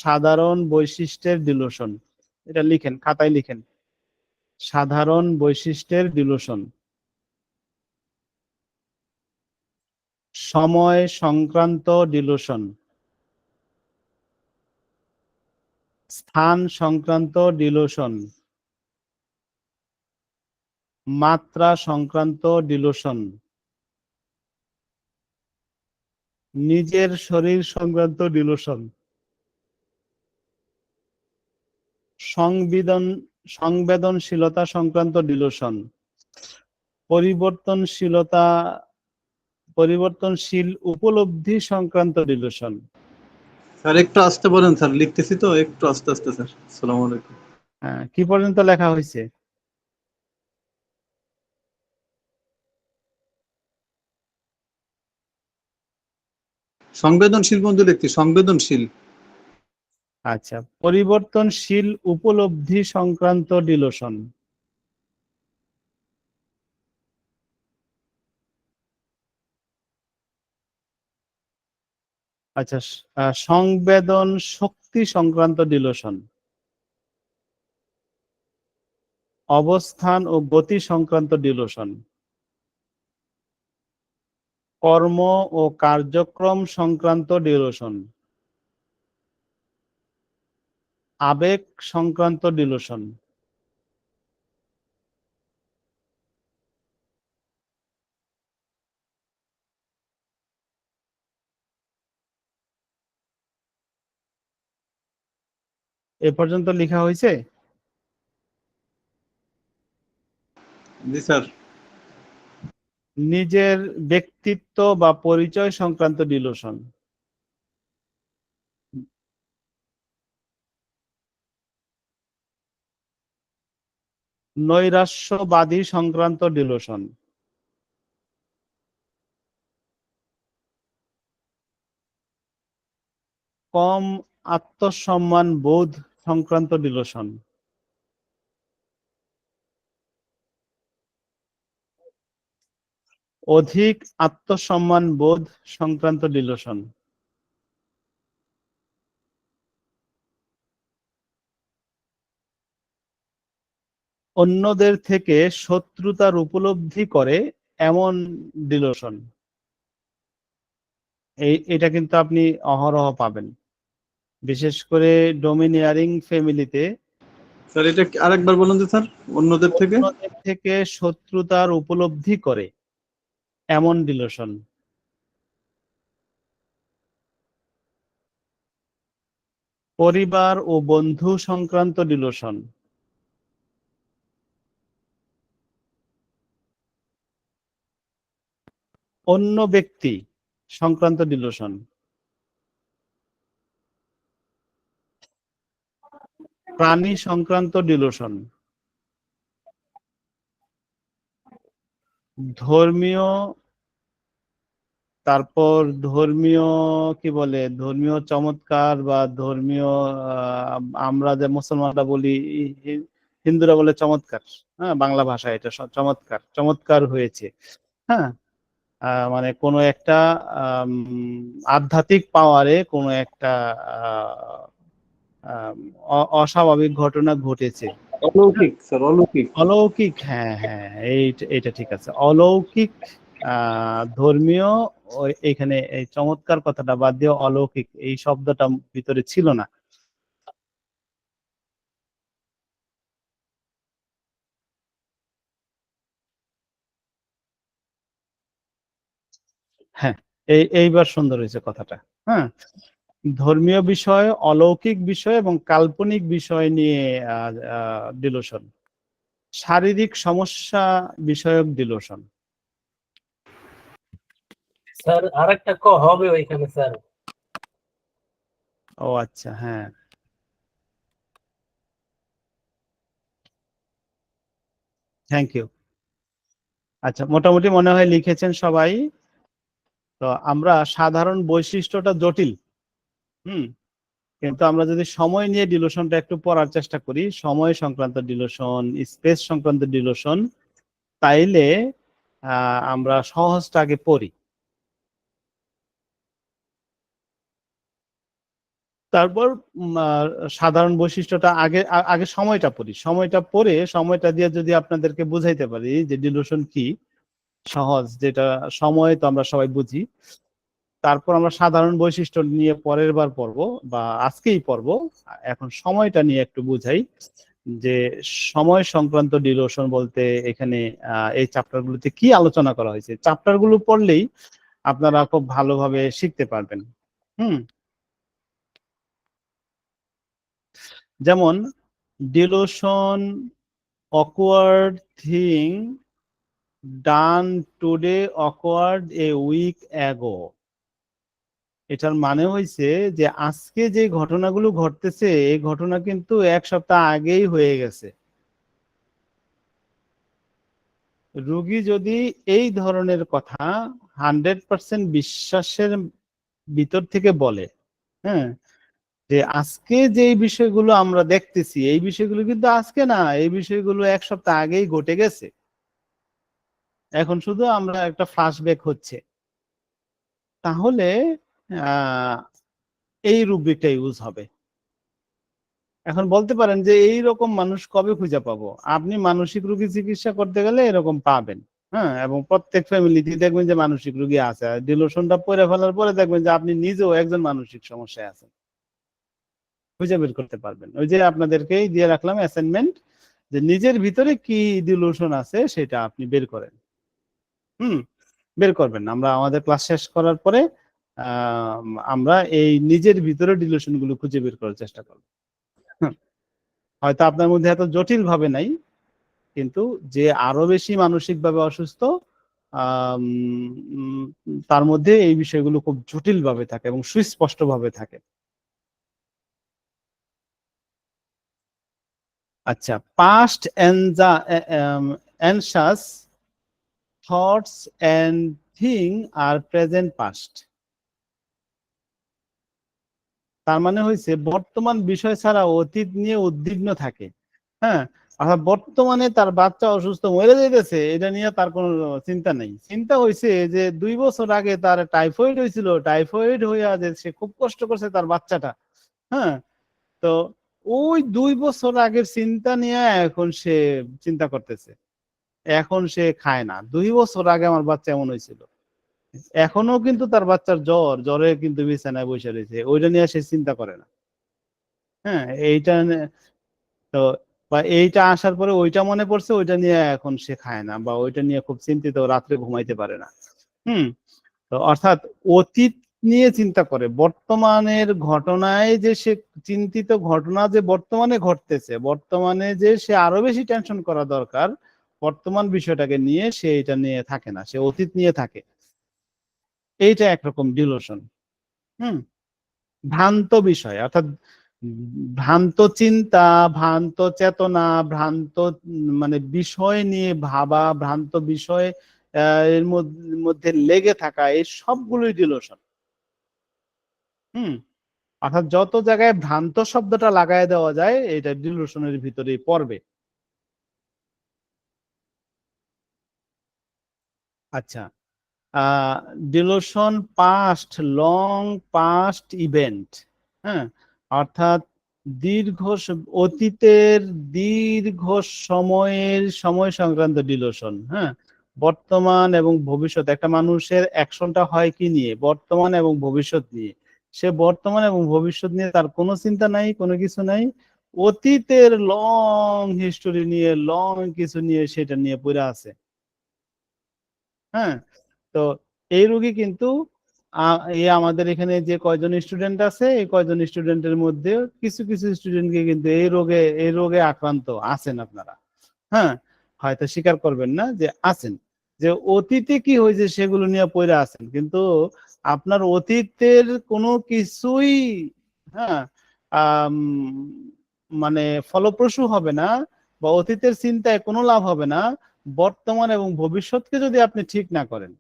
সাধারণ বৈশিষ্ট্যের ডিলোশন। এটা লিখেন, খাতায় লিখেন। সাধারণ বৈশিষ্ট্যের ডিলোশন। সময় সংক্রান্ত ডিলোশন। স্থান সংক্রান্ত ডিলোশন। মাত্রা সংক্রান্ত ডিলোশন। নিজের শরীর সংক্রান্ত ডিলোশন। সংবেদন সংবেদনশীলতা সংক্রান্ত ডিলোশন। পরিবর্তনশীলতা পরিবর্তনশীল উপলব্ধি সংক্রান্ত ডিলোশন। স্যার একটু আস্তে বলেন স্যার, লিখতেছি তো, একটু আস্তে আস্তে স্যার। আসসালামু আলাইকুম। হ্যাঁ, কি পর্যন্ত লেখা হয়েছে? সংবেদনশীল বন্ধু লিখছি, সংবেদনশীল। আচ্ছা, পরিবর্তনশীল উপলব্ধি সংক্রান্ত ডিলোশন। আচ্ছা, সংবেদন শক্তি সংক্রান্ত ডিলোশন। অবস্থান ও গতি সংক্রান্ত ডিলোশন। কর্ম ও কার্যক্রম সংক্রান্ত ডিলোশন। আবেগ সংক্রান্ত ডিলোশন। এ পর্যন্ত লেখা হয়েছে? জি স্যার। নিজের ব্যক্তিত্ব বা পরিচয় সংক্রান্ত ডিলোশন। নৈরাশ্যবাদী সংক্রান্ত ডিলোশন। কম আত্মসম্মান বোধ সংক্রান্ত ডিলোশন। অধিক আত্মসম্মান বোধ সংক্রান্ত ডিলোশন। অন্যদের থেকে শত্রুতার উপলব্ধি করে এমন ডিলোশন। এটা কিন্তু আপনি অহরহ পাবেন, বিশেষ করে ডোমিনিয়ারিং ফ্যামিলিতে। স্যার এটা আরেকবার বলুন তো স্যার, অন্যদের থেকে। অন্যদের থেকে শত্রুতার উপলব্ধি করে এমন ডিলোশন। পরিবার ও বন্ধু সংক্রান্ত ডিলোশন। অন্য ব্যক্তি সংক্রান্ত ডিলোশন। প্রাণী সংক্রান্ত ডিলোশন। ধর্মীয়, তারপর ধর্মীয়, কি বলে, ধর্মীয় চমৎকার বা ধর্মীয়, আমরা যে মুসলমানরা বলি, হিন্দুরা বলে চমৎকার। হ্যাঁ, বাংলা ভাষায় এটা চমৎকার, চমৎকার হয়েছে। হ্যাঁ, মানে কোনো একটা আম, আধ্যাত্মিক পাওয়ারে কোনো একটা আহ, আম, অস্বাভাবিক ঘটনা ঘটেছে। হ্যাঁ, অলৌকিক স্যার, অলৌকিক। অলৌকিক, হ্যাঁ হ্যাঁ, এইটা ঠিক আছে, অলৌকিক। ধর্মীয়, এখানে এই চমৎকার কথাটা বাদ দিয়ে অলৌকিক এই শব্দটা ভিতরে ছিল না। হ্যাঁ, এইবার সুন্দর হয়েছে কথাটা। হ্যাঁ, ধর্মীয় বিষয়, অলৌকিক বিষয় এবং কাল্পনিক বিষয় নিয়ে ডিলোশন, শারীরিক সমস্যা বিষয়ক ডিলোশন। স্যার আরেকটা হবে ওইখানে স্যার। ও আচ্ছা, হ্যাঁ, থ্যাংক ইউ। আচ্ছা, মোটামুটি মনে হয় লিখেছেন সবাই। তো আমরা সাধারণ বৈশিষ্ট্যটা জটিল, কিন্তু আমরা যদি সময় নিয়ে ডিলোশনটা একটু পড়ার চেষ্টা করি, সময় সংক্রান্ত ডিলোশন, স্পেস সংক্রান্ত ডিলোশন, তাইলে আমরা সহজটা আগে পড়ি, তারপর সাধারণ বৈশিষ্ট্যটা আগে আগে সময়টা পড়ি। সময়টা পড়ে সময়টা দিয়ে যদি আপনাদেরকে বুঝাইতে পারি যে ডিলুশন কি, সহজ যেটা সময় তো আমরা সবাই বুঝি, তারপর আমরা সাধারণ বৈশিষ্ট্য নিয়ে পরের বার পড়বো বা আজকেই পড়বো। এখন সময়টা নিয়ে একটু বুঝাই যে সময় সংক্রান্ত ডিলোশন বলতে এখানে এই চ্যাপ্টারগুলোতে কি আলোচনা করা হয়েছে। চ্যাপ্টারগুলো পড়লেই আপনারা খুব ভালোভাবে শিখতে পারবেন। যেমন delusion, awkward thing done today, awkward a week ago. এটার মানে হয়েছে যে আজকে যে ঘটনাগুলো ঘটতেছে এই ঘটনা কিন্তু এক সপ্তাহ আগেই হয়ে গেছে। রোগী যদি এই ধরনের কথা 100% বিশ্বাসের ভিতর থেকে বলে, হ্যাঁ, যে আজকে যে বিষয়গুলো আমরা দেখতেছি এই বিষয়গুলো কিন্তু আজকে না, এই বিষয়গুলো এক সপ্তাহ আগেই ঘটে গেছে, এখন শুধু আমরা একটা ফ্ল্যাশব্যাক হচ্ছে, তাহলে এই রুব্রিকটা ইউজ হবে। এখন বলতে পারেন যে এই রকম মানুষ কবে খুঁজে পাবো? আপনি মানসিক রোগী চিকিৎসা করতে গেলে এরকম পাবেন। হ্যাঁ, এবং প্রত্যেক ফ্যামিলিতে দেখবেন যে মানসিক রোগী আছে। ডিলোশনটা পড়ে ফেলার পরে দেখবেন যে আপনি নিজেও একজন মানসিক সমস্যায় আছেন, খুঁজে বের করতে পারবেন। ওই যে আপনাদেরকেই দিয়ে রাখলাম অ্যাসাইনমেন্ট, যে নিজের ভিতরে কি ডিলোশন আছে সেটা আপনি বের করেন। বের করবেন। আমরা আমাদের ক্লাস শেষ করার পরে আমরা এই নিজের ভিতরে ডিলোশন গুলো খুঁজে বের করার চেষ্টা করব। হয়তো আপনার মধ্যে এত জটিল ভাবে নাই, কিন্তু যে আরো বেশি মানসিকভাবে অসুস্থ তার মধ্যে এই বিষয়গুলো খুব জটিল ভাবে থাকে এবং সুস্পষ্ট ভাবে থাকে। আচ্ছা, past anxious thoughts and thing আর প্রেজেন্ট পাস্ট। তার মানে হয়েছে বর্তমান বিষয় ছাড়া অতীত নিয়ে উদ্বিগ্ন থাকে। হ্যাঁ, অর্থাৎ বর্তমানে তার বাচ্চা অসুস্থ মরে যাইতেছে এটা নিয়ে তার কোনো চিন্তা নেই। চিন্তা হয়েছে যে 2 বছর আগে তার টাইফয়েড হয়েছিল, টাইফয়েড হইয়া যে সে খুব কষ্ট করছে তার বাচ্চাটা। হ্যাঁ, তো ওই 2 বছর আগের চিন্তা নিয়ে এখন সে চিন্তা করতেছে, এখন সে খায় না। 2 বছর আগে আমার বাচ্চা এমন হয়েছিল, এখনো কিন্তু তার বাচ্চার জ্বরে কিন্তু বিছানায় বসে রয়েছে, ওইটা নিয়ে সে চিন্তা করে না। হ্যাঁ, এইটা তো বা এইটা আসার পরে ওইটা মনে পড়ছে, ওইটা নিয়ে এখন সে খায় না, বা ওইটা নিয়ে খুব চিন্তিত, রাত্রে ঘুমাইতে পারে না। হুম, তো অর্থাৎ অতীত নিয়ে চিন্তা করে, বর্তমানের ঘটনায় যে সে চিন্তিত, ঘটনা যে বর্তমানে ঘটতেছে, বর্তমানে যে সে আরো বেশি টেনশন করা দরকার বর্তমান বিষয়টাকে নিয়ে, সে এটা নিয়ে থাকে না, সে অতীত নিয়ে থাকে। এইটা একরকম ডিলোশন। হুম, ভ্রান্ত বিষয়, অর্থাৎ ভ্রান্ত চিন্তা, ভ্রান্ত চেতনা, ভ্রান্ত মানে বিষয় নিয়ে ভাবা, ভ্রান্ত বিষয় এর মধ্যে লেগে থাকা, এই সবগুলোই ডিলোশন। অর্থাৎ যত জায়গায় ভ্রান্ত শব্দটা লাগাই দেওয়া যায় এটা ডিলোশনের ভিতরেই পড়বে। আচ্ছা, ডিলোশন পাস্ট, লং পাস্ট ইভেন্ট। হ্যাঁ, অর্থাৎ অতীতের দীর্ঘ সময় সংক্রান্ত ডিলোশন। হ্যাঁ, বর্তমান এবং ভবিষ্যৎ, একটা মানুষের অ্যাকশনটা হয় কি নিয়ে? বর্তমান এবং ভবিষ্যৎ নিয়ে। সে বর্তমান এবং ভবিষ্যৎ নিয়ে তার কোনো চিন্তা নাই, কোনো কিছু নাই, অতীতের লং হিস্টোরি নিয়ে, লং কিছু নিয়ে সেটা নিয়ে পড়ে আছে। হ্যাঁ, তো এই রোগী কিন্তু আমাদের এখানে যে কয়জন স্টুডেন্ট আছে, এই কয়জন স্টুডেন্টের মধ্যে কিছু কিছু স্টুডেন্টকে কিন্তু এই রোগে আক্রান্ত আছেন আপনারা। হ্যাঁ, হয়তো স্বীকার করবেন না যে আছেন, যে অতীতে কি হয়েছে সেগুলো নিয়ে পড়ে আছেন, কিন্তু আপনার অতীতের কোনো কিছুই হ্যাঁ আম, মানে ফলপ্রসূ হবে না, বা অতীতের চিন্তায় কোনো লাভ হবে না বর্তমান এবং ভবিষ্যৎকে যদি আপনি ঠিক না করেন।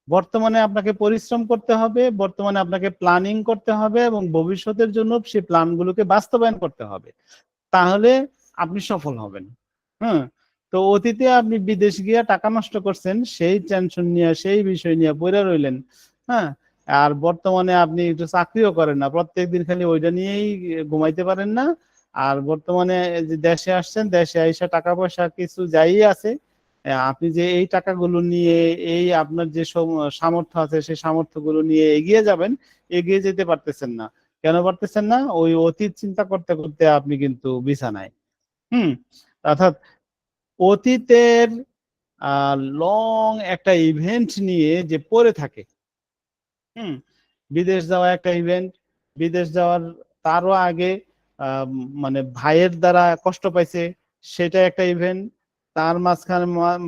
বর্তমানে আপনাকে পরিশ্রম করতে হবে, বর্তমানে আপনাকে প্ল্যানিং করতে হবে, এবং ভবিষ্যতের জন্য সেই প্ল্যানগুলোকে বাস্তবায়ন করতে হবে, তাহলে আপনি সফল হবেন। হ্যাঁ, তো অতীতে আপনি বিদেশ গিয়ে টাকা নষ্ট করছেন, সেই টেনশন নিয়ে সেই বিষয় নিয়ে পড়ে রইলেন। হ্যাঁ, আর বর্তমানে আপনি একটু চাকরিও করেন না, প্রত্যেকদিন খালি ওইটা নিয়েই ঘুমাইতে পারেন না। আর বর্তমানে যে দেশে আসছেন, দেশে আইসা টাকা পয়সা কিছু যাই আছে, আপনি যে এই টাকাগুলো নিয়ে এই আপনার যে সামর্থ্য আছে সেই সামর্থ্যগুলো নিয়ে এগিয়ে যাবেন, এগিয়ে যেতে পারতেছেন না। কেন পারতেছেন না? ওই অতীত চিন্তা করতে করতে আপনি কিন্তু বিছানায়। হুম, অর্থাৎ অতীতের লং একটা ইভেন্ট নিয়ে যে পড়ে থাকে। হুম, বিদেশ যাওয়া একটা ইভেন্ট, বিদেশ যাওয়ার তারও আগে মানে ভাইয়ের দ্বারা কষ্ট পাইছে, সেটা একটা ইভেন্ট। তার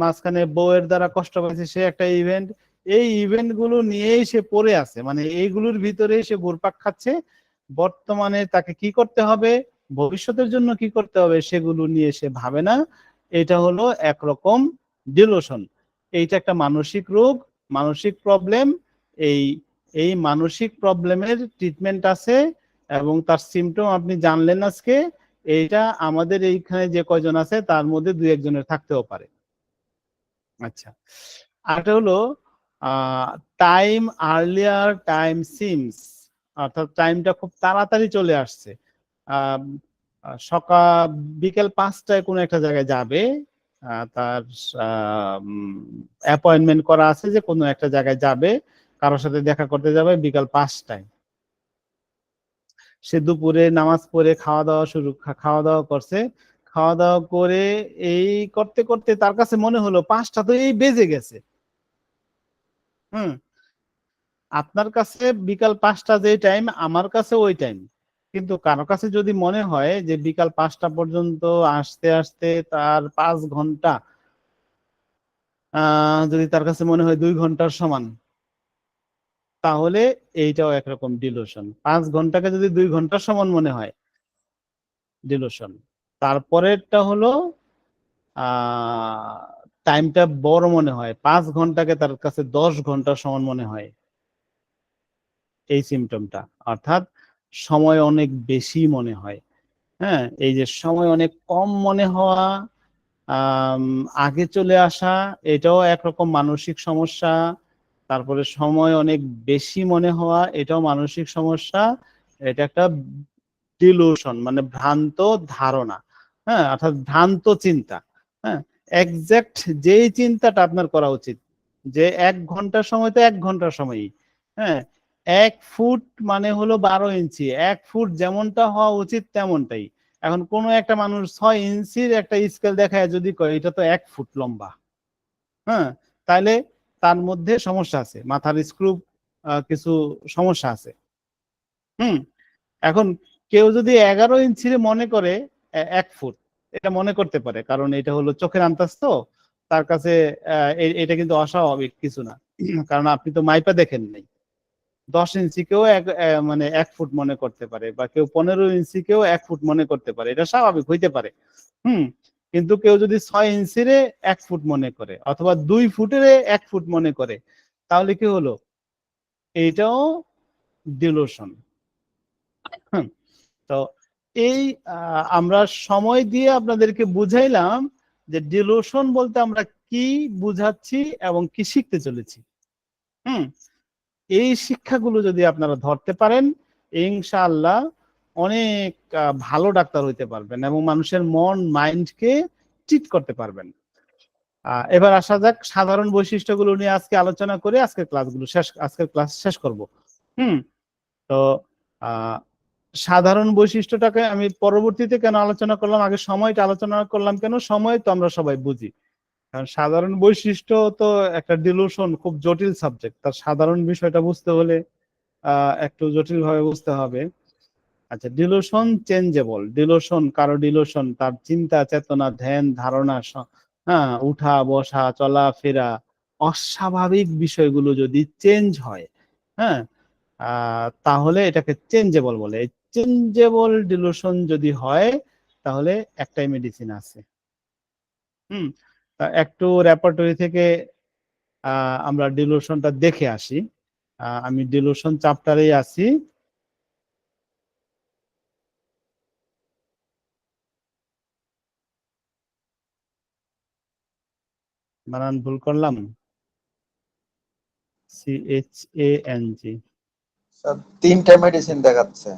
মাঝখানে বউয়ের দ্বারা কষ্ট পাইছে, সে একটা ইভেন্ট। এই ইভেন্ট গুলো নিয়েই সে পড়ে আছে, মানে এইগুলোর ভিতরেই সে ঘুরপাক খাচ্ছে। বর্তমানে তাকে কি করতে হবে, ভবিষ্যতের জন্য কি করতে হবে, সেগুলো নিয়ে সে ভাবে না। এটা হলো একরকম ডিলোশন। এইটা একটা মানসিক রোগ, মানসিক প্রবলেম। এই এই মানসিক প্রবলেমের ট্রিটমেন্ট আছে, এবং তার সিমটম আপনি জানলেন আজকে। এইটা আমাদের এইখানে যে কয়জন আছে তার মধ্যে দুই একজনের থাকতেও পারে। আচ্ছা, আরেকটা হলো টাইম আর্লিয়ার টাইম সিমস, অর্থাৎ টাইমটা খুব তাড়াতাড়ি চলে আসছে। আহ, সকাল বিকেল 5টায় কোনো একটা জায়গায় যাবে, তার অ্যাপয়েন্টমেন্ট করা আছে যে কোনো একটা জায়গায় যাবে, কারোর সাথে দেখা করতে যাবে বিকাল 5টায়। সে দুপুরে নামাজ পড়ে খাওয়া দাওয়া করছে, খাওয়া দাওয়া করে এই করতে করতে তার কাছে মনে হলো 5টা তো এই বেজে গেছে। হুম, আপনার কাছে বিকাল 5টা যে টাইম, আমার কাছে ওই টাইম। কিন্তু কারো কাছে যদি মনে হয় যে বিকাল 5টা পর্যন্ত আসতে আসতে তার 5 ঘন্টা, যদি তার কাছে মনে হয় 2 ঘন্টার সমান, তাহলে এইটাও একরকম ডিলুশন। 5 ঘন্টাকে যদি 2 ঘন্টার সমান মনে হয়, ডিলুশন। তারপরেরটা হলো টাইমটা বড় মনে হয়, 5 ঘন্টাকে তার কাছে 10 ঘন্টার সমান মনে হয়, এই সিমটমটা। অর্থাৎ সময় অনেক বেশি মনে হয়। হ্যাঁ, এই যে সময় অনেক কম মনে হওয়া, আম, আগে চলে আসা, এটাও একরকম মানসিক সমস্যা। তারপরে সময় অনেক বেশি মনে হওয়া, এটাও মানসিক সমস্যা। এটা একটা ডিলুশন, মানে ভ্রান্ত ধারণা। হ্যাঁ, অর্থাৎ ভ্রান্ত চিন্তা। হ্যাঁ, এক্সাক্ট যেই চিন্তাটা আপনার করা উচিত, যে 1 ঘন্টার সময় তো 1 ঘন্টার সময়ই। হ্যাঁ, 1 ফুট মানে হলো 12 ইঞ্চি, 1 ফুট যেমনটা হওয়া উচিত তেমনটাই। এখন কোন একটা মানুষ 6 ইঞ্চির একটা স্কেল দেখায় যদি কয় এটা তো 1 ফুট লম্বা, হ্যাঁ, তাহলে তার মধ্যে সমস্যা আছে, মাথার স্ক্রু কিছু সমস্যা আছে। হুম, এখন কেউ যদি 11 ইঞ্চির মনে করে 1 ফুট, এটা মনে করতে পারে, কারণ এটা হলো চোখের আন্দাজ তো তার কাছে। এটা কিন্তু অস্বাভাবিক কিছু না, কারণ আপনি তো মাইপা দেখেন নাই। 10 ইঞ্চিকেও মানে 1 ফুট মনে করতে পারে, বা কেউ 15 ইঞ্চিকেও 1 ফুট মনে করতে পারে, এটা স্বাভাবিক হইতে পারে। হুম, কিন্তু কেউ যদি 6 ইঞ্চিরে 1 ফুট মনে করে, অথবা 2 ফুটের 1 ফুট মনে করে, তাহলে কি হলো? এইটাও ডিলুশন। হুম, তো এই আমরা সময় দিয়ে আপনাদেরকে বুঝাইলাম যে ডিলুশন বলতে আমরা কি বুঝাচ্ছি এবং কি শিখতে চলেছি। হুম, এই শিক্ষাগুলো যদি আপনারা ধরতে পারেন, ইনশাআল্লাহ অনেক ভালো ডাক্তার হইতে পারবেন, এবং মানুষের মন মাইন্ডকে ট্রিট করতে পারবেন। এবার আসা যাক সাধারণ বৈশিষ্ট্যগুলো নিয়ে আজকে আলোচনা করে আজকের ক্লাস শেষ করব। হুম, তো আহ সাধারণ বৈশিষ্ট্যটাকে আমি পরবর্তীতে কেন আলোচনা করলাম, আগে সময়টা আলোচনা করলাম কেন, সময় তো আমরা সবাই বুঝি। কারণ সাধারণ বৈশিষ্ট্য তো একটা ডিলুশন খুব জটিল সাবজেক্ট, তার সাধারণ বিষয়টা বুঝতে হলে একটু জটিল ভাবে বুঝতে হবে। আচ্ছা, ডিলুশন চেঞ্জেবল। ডিলুশন, কারো ডিলুশন তার চিন্তা চেতনা ধ্যান ধারণা হ্যাঁ, উঠা বসা চলাফেরা অস্বাভাবিক বিষয়গুলো যদি চেঞ্জ হয়, হ্যাঁ, তাহলে এটাকে চেঞ্জেবল বলে। চেঞ্জেবল ডিলুশন যদি হয় তাহলে একটাই মেডিসিন আছে। তা একটু রেপার্টরি থেকে আমরা ডিলুশনটা দেখে আসি। আমি ডিলুশন চ্যাপ্টারেই আছি। বানান ভুল করলাম, CHANG। স্যার 3টে মেডিসিন দেখাচ্ছে।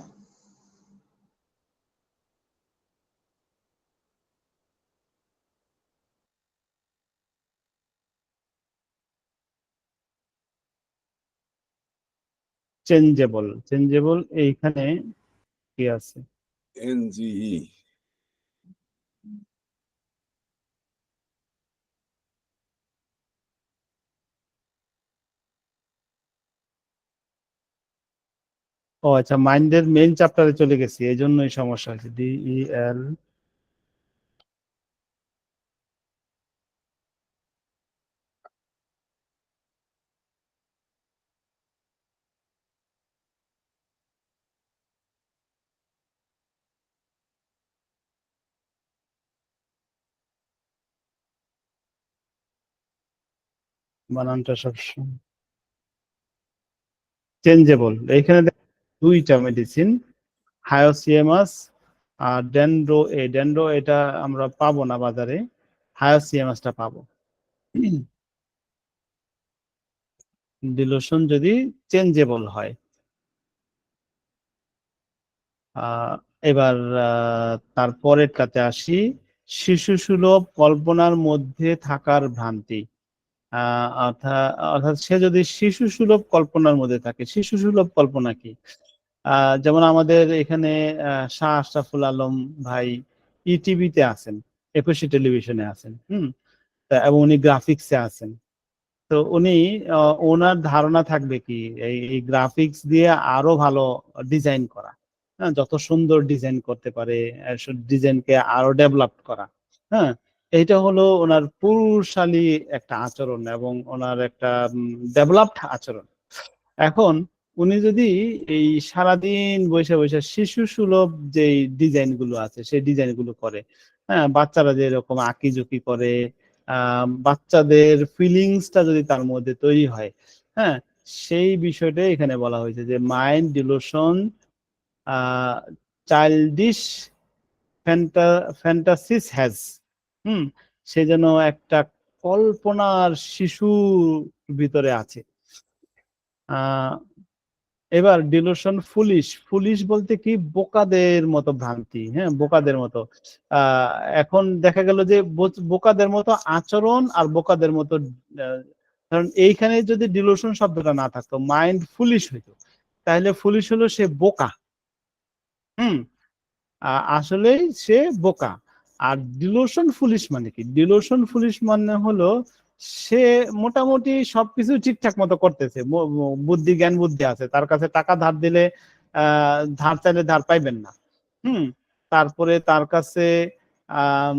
চেঞ্জেবল, চেঞ্জেবল এইখানে কি আছে? NGE। ও আচ্ছা, মাইন্ডের মেইন চ্যাপ্টারে চলে গেছি, এই জন্যই সমস্যা হয়েছে। DEL বানানটা সবসময় চেঞ্জেবল। এইখানে দুইটা মেডিসিন, হায়োসিয়ামাস আর ডেন্ড্রো এ। ডেন্ড্রো এটা আমরা পাবো না বাজারে, হায়োসিয়ামাসটা পাবো। ডিলুশন যদি চেঞ্জেবল হয়। আহ, এবার তারপরেরটাতে আসি, শিশু সুলভ কল্পনার মধ্যে থাকার ভ্রান্তি। অর্থাৎ সে যদি শিশু সুলভ কল্পনার মধ্যে থাকে। শিশু সুলভ কল্পনা কি? যেমন আমাদের এখানে শাহ আশরাফুল আলম ভাই ইটিভিতে আছেন, একুশে টেলিভিশনে আছেন, এবং উনি গ্রাফিক্সে আছেন। তো উনি ওনার ধারণা থাকবে কি এই গ্রাফিক্স দিয়ে আরো ভালো ডিজাইন করা, হ্যাঁ, যত সুন্দর ডিজাইন করতে পারে, ডিজাইনকে আরো ডেভেলপ করা। হ্যাঁ, এইটা হলো ওনার পুরুষালী একটা আচরণ এবং ওনার একটা ডেভেলপড আচরণ। এখন উনি যদি এই সারাদিন বসে বসে শিশু সুলভ যে ডিজাইন গুলো আছে সেই ডিজাইন গুলো করে, হ্যাঁ, বাচ্চারা যেরকম আঁকিঝুঁকি করে, বাচ্চাদের ফিলিংসটা যদি তার মধ্যে তৈরি হয়, হ্যাঁ, সেই বিষয়টাই এখানে বলা হয়েছে যে মাইন্ড ডিলুশন চাইল্ডিশ ফ্যান্টাসিস হ্যাজ। সে যেন একটা কল্পনার শিশু ভিতরে আছে। এবার ডিলুশন ফুলিশ। ফুলিশ বলতে কি? বোকাদের মতো ভ্রান্তি, হ্যাঁ, বোকাদের মতো। এখন দেখা গেল যে বোকাদের মতো আচরণ আর বোকাদের মতো, কারণ এইখানে যদি ডিলুশন শব্দটা না থাকতো, মাইন্ড ফুলিশ হইতো, তাহলে ফুলিশ হলো সে বোকা। হুম আসলে সে বোকা। আর ডিলুশন ফুলিশ মানে কি? ডিলুশন ফুলিশ মানে হলো সে মোটামুটি সবকিছু ঠিকঠাক মতো করতেছে, বুদ্ধি জ্ঞান বুদ্ধি আছে, তার কাছে টাকা ধার দিলে ধার চাইলে ধার পাইবেন না। হুম তারপরে তার কাছে আহ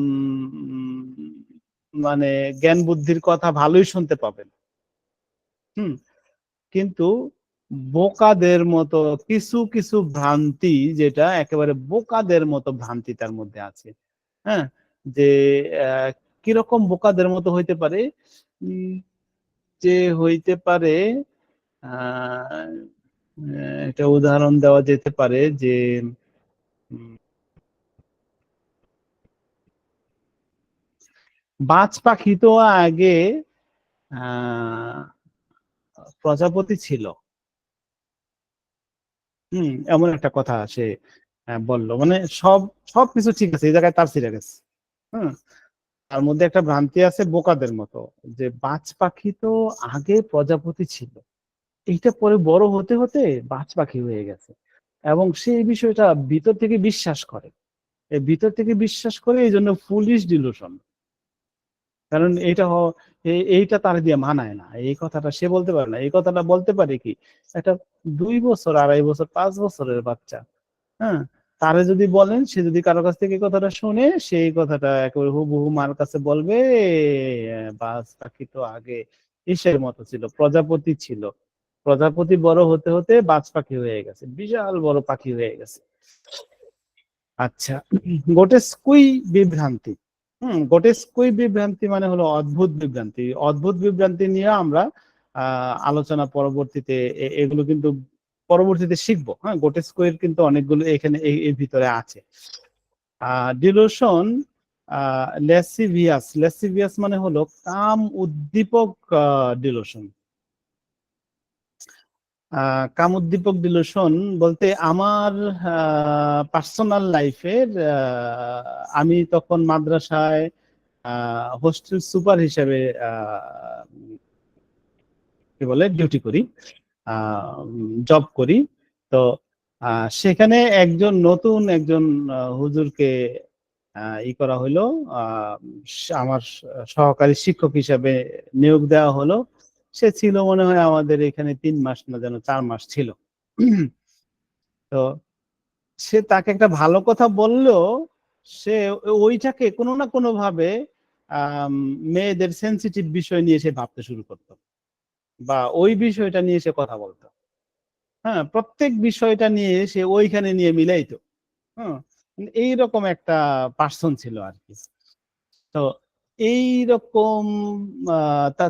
মানে জ্ঞান বুদ্ধির কথা ভালোই শুনতে পাবেন। হুম কিন্তু বোকাদের মতো কিছু কিছু ভ্রান্তি, যেটা একেবারে বোকাদের মতো ভ্রান্তি তার মধ্যে আছে। হ্যাঁ, যে কিরকম বোকাদের মতো হইতে পারে? উম, যে হইতে পারে, আহ একটা উদাহরণ দেওয়া যেতে পারে যে উম, বাজ পাখি তো আগে আহ প্রজাপতি ছিল। এমন একটা কথা সে বললো, মানে সবকিছু ঠিক আছে, এই জায়গায় তার ছিঁড়ে গেছে। হম তার মধ্যে একটা ভ্রান্তি আছে বোকাদের মতো, যে বাজ পাখি তো আগে প্রজাপতি ছিল, এইটা পরে বড় হতে হতে বাজ পাখি হয়ে গেছে, এবং সে এই বিষয়টা ভিতর থেকে বিশ্বাস করে। এই ভিতর থেকে বিশ্বাস করে, এই জন্য ফুলিশ ডিলুশন। কারণ এইটা তার দিয়ে মানায় না, এই কথাটা সে বলতে পারে না। এই কথাটা বলতে পারে কি একটা 2 বছর, 2.5 বছর, 5 বছরের বাচ্চা, হ্যাঁ, তারে যদি বলেন, সে যদি কারো কাছ থেকে এই কথাটা শুনে, সেই কথাটা একেবারে হুবহু মার কাছে বলবে, বাজ পাখি তো আগে ইসের মতো ছিল, প্রজাপতি ছিল, প্রজাপতি বড় হতে হতে বাজ পাখি হয়ে গেছে, বিশাল বড় পাখি হয়ে গেছে। আচ্ছা, গোটেস্কুই বিভ্রান্তি। গোটেস্কুই বিভ্রান্তি মানে হলো অদ্ভুত বিভ্রান্তি। অদ্ভুত বিভ্রান্তি নিয়ে আমরা আলোচনা পরবর্তীতে, এগুলো কিন্তু পরবর্তীতে শিখবো। হ্যাঁ, গোটেস্কুইর কিন্তু অনেকগুলো এখানে এর ভিতরে আছে। ডিলুশন লেসিভিয়াস। লেসিভিয়াস মানে হলো কাম উদ্দীপক ডিলুশন। কাম উদ্দীপক ডিলুশন বলতে আমার পার্সোনাল লাইফের, আমি তখন মাদ্রাসায় হোস্টেল সুপার হিসেবে কি বলে ডিউটি করি, জব করি। তো সেখানে নতুন একজন হুজুরকে ই করা হলো, আমার সহকারী শিক্ষক হিসেবে নিয়োগ দেওয়া হলো। সে ছিল মনে হয় আমাদের এখানে 3 মাস না যেন 4 মাস ছিল। তো সে তাকে একটা ভালো কথা বললেও সে ওইটাকে কোনো না কোনো ভাবে মেয়েদের সেন্সিটিভ বিষয় নিয়ে সে ভাবতে শুরু করতো, বা ওই বিষয়টা নিয়ে সে কথা বলতো। হ্যাঁ, প্রত্যেক বিষয়টা নিয়ে সে ওইখানে নিয়ে মিলাইতো। হ্যাঁ, এইরকম একটা পার্সন ছিল আর কি। তো এইরকম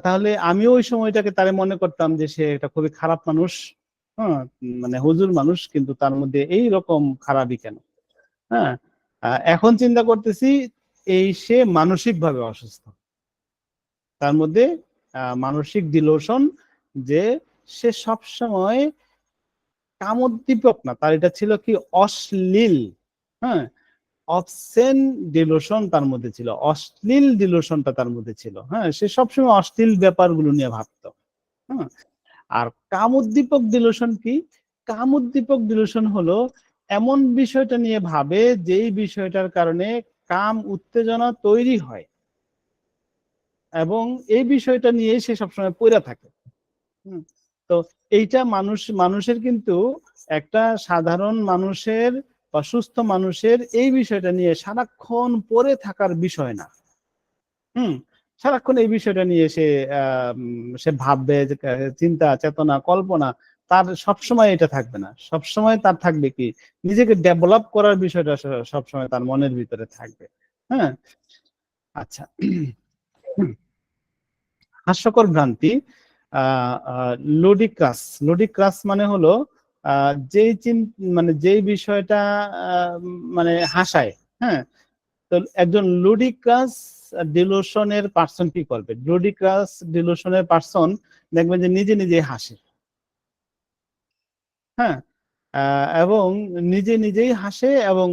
তাহলে আমি ওই সময়টাকে তারে মনে করতাম যে সে একটা খুবই খারাপ মানুষ। হ্যাঁ, মানে হুজুর মানুষ, কিন্তু তার মধ্যে এইরকম খারাপই কেন? হ্যাঁ, এখন চিন্তা করতেছি সে মানসিক ভাবে অসুস্থ। তার মধ্যে মানসিক ডিলোশন, যে সে সবসময় কামোদ্দীপক না, তার এটা ছিল কি অশ্লীল, হ্যাঁ, অবসেন ডিলোশন তার মধ্যে ছিল, অশ্লীল ডিলোশনটা তার মধ্যে ছিল। হ্যাঁ, সে সবসময় অশ্লীল ব্যাপারগুলো নিয়ে ভাবতো। হ্যাঁ, আর কামোদ্দীপক ডিলোশন কি? কামোদ্দীপক ডিলোশন হলো এমন বিষয়টা নিয়ে ভাবে যেই বিষয়টার কারণে কাম উত্তেজনা তৈরি হয়, এবং এই বিষয়টা নিয়ে সে সবসময় পড়ে থাকে। তো এইটা মানুষের কিন্তু, একটা সাধারণ মানুষের বা সুস্থ মানুষের এই বিষয়টা নিয়ে সারাক্ষণ পড়ে থাকার বিষয় না। সারাক্ষণ এই বিষয়টা নিয়ে সে ভাববে, চিন্তা চেতনা কল্পনা, তার সবসময় এটা থাকবে না। সবসময় তার থাকবে কি, নিজেকে ডেভেলপ করার বিষয়টা সবসময় তার মনের ভিতরে থাকবে। হ্যাঁ, আচ্ছা, হাস্যকর ভ্রান্তি। লুডিক্রাস। লুডিক্রাস মানে হলো যেই বিষয়টা মানে হাসায়। হ্যাঁ, তো একজন লুডিক্রাস ডিলুশনের পার্সন কি করবে? লুডিক্রাস ডিলুশনের পার্সন দেখবেন যে নিজে নিজে হাসে। হ্যাঁ, এবং নিজে নিজেই হাসে, এবং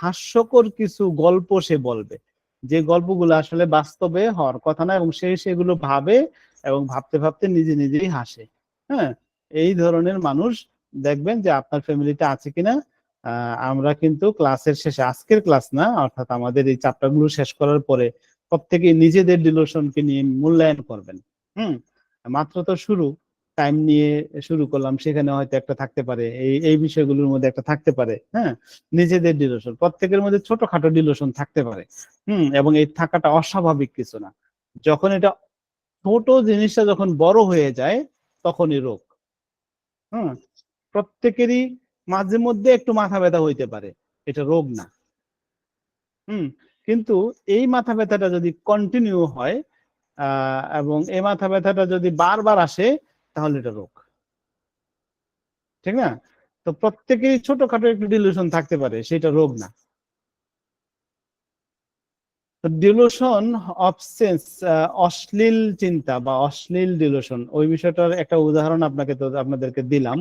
হাস্যকর কিছু গল্প সে বলবে, যে গল্পগুলো আসলে বাস্তবে হওয়ার কথা না, এবং সেগুলো ভাবে, এবং ভাবতে ভাবতে নিজে নিজেই হাসে। হ্যাঁ, এই ধরনের মানুষ দেখবেন যে আপনার ফ্যামিলিতে আছে কিনা। আমরা কিন্তু ক্লাসের শেষে, আজকের ক্লাস না, অর্থাৎ আমাদের এই চ্যাপ্টারগুলো শেষ করার পরে প্রত্যেকেই নিজেদের ডিলোশনকে নিয়ে মূল্যায়ন করবেন। মাত্র তো শুরু, টাইম নিয়ে শুরু করলাম, সেখানে হয়তো একটা থাকতে পারে, এই বিষয়গুলোর মধ্যে একটা থাকতে পারে। হ্যাঁ, নিজেদের ডিলোশন, প্রত্যেকের মধ্যে ছোটখাটো ডিলোশন থাকতে পারে। এবং এই থাকাটা অস্বাভাবিক কিছু না। যখন এটা ছোট জিনিসটা যখন বড় হয়ে যায়, তখনই রোগ। প্রত্যেকেরই মাঝে মধ্যে একটু মাথা ব্যথা হইতে পারে, এটা রোগ না। কিন্তু এই মাথা ব্যথাটা যদি কন্টিনিউ হয়, এবং এই মাথা ব্যথাটা যদি বারবার আসে, তাহলে এটা রোগ। ঠিক না? তো প্রত্যেকেরই ছোটখাটো একটু ডিলিউশন থাকতে পারে, সেটা রোগ না। ডিলুশন অফ সেন্স, অশ্লীল চিন্তা বা অশ্লীল ডিলুশন, ওই বিষয়টার একটা উদাহরণ আপনাদেরকে দিলাম।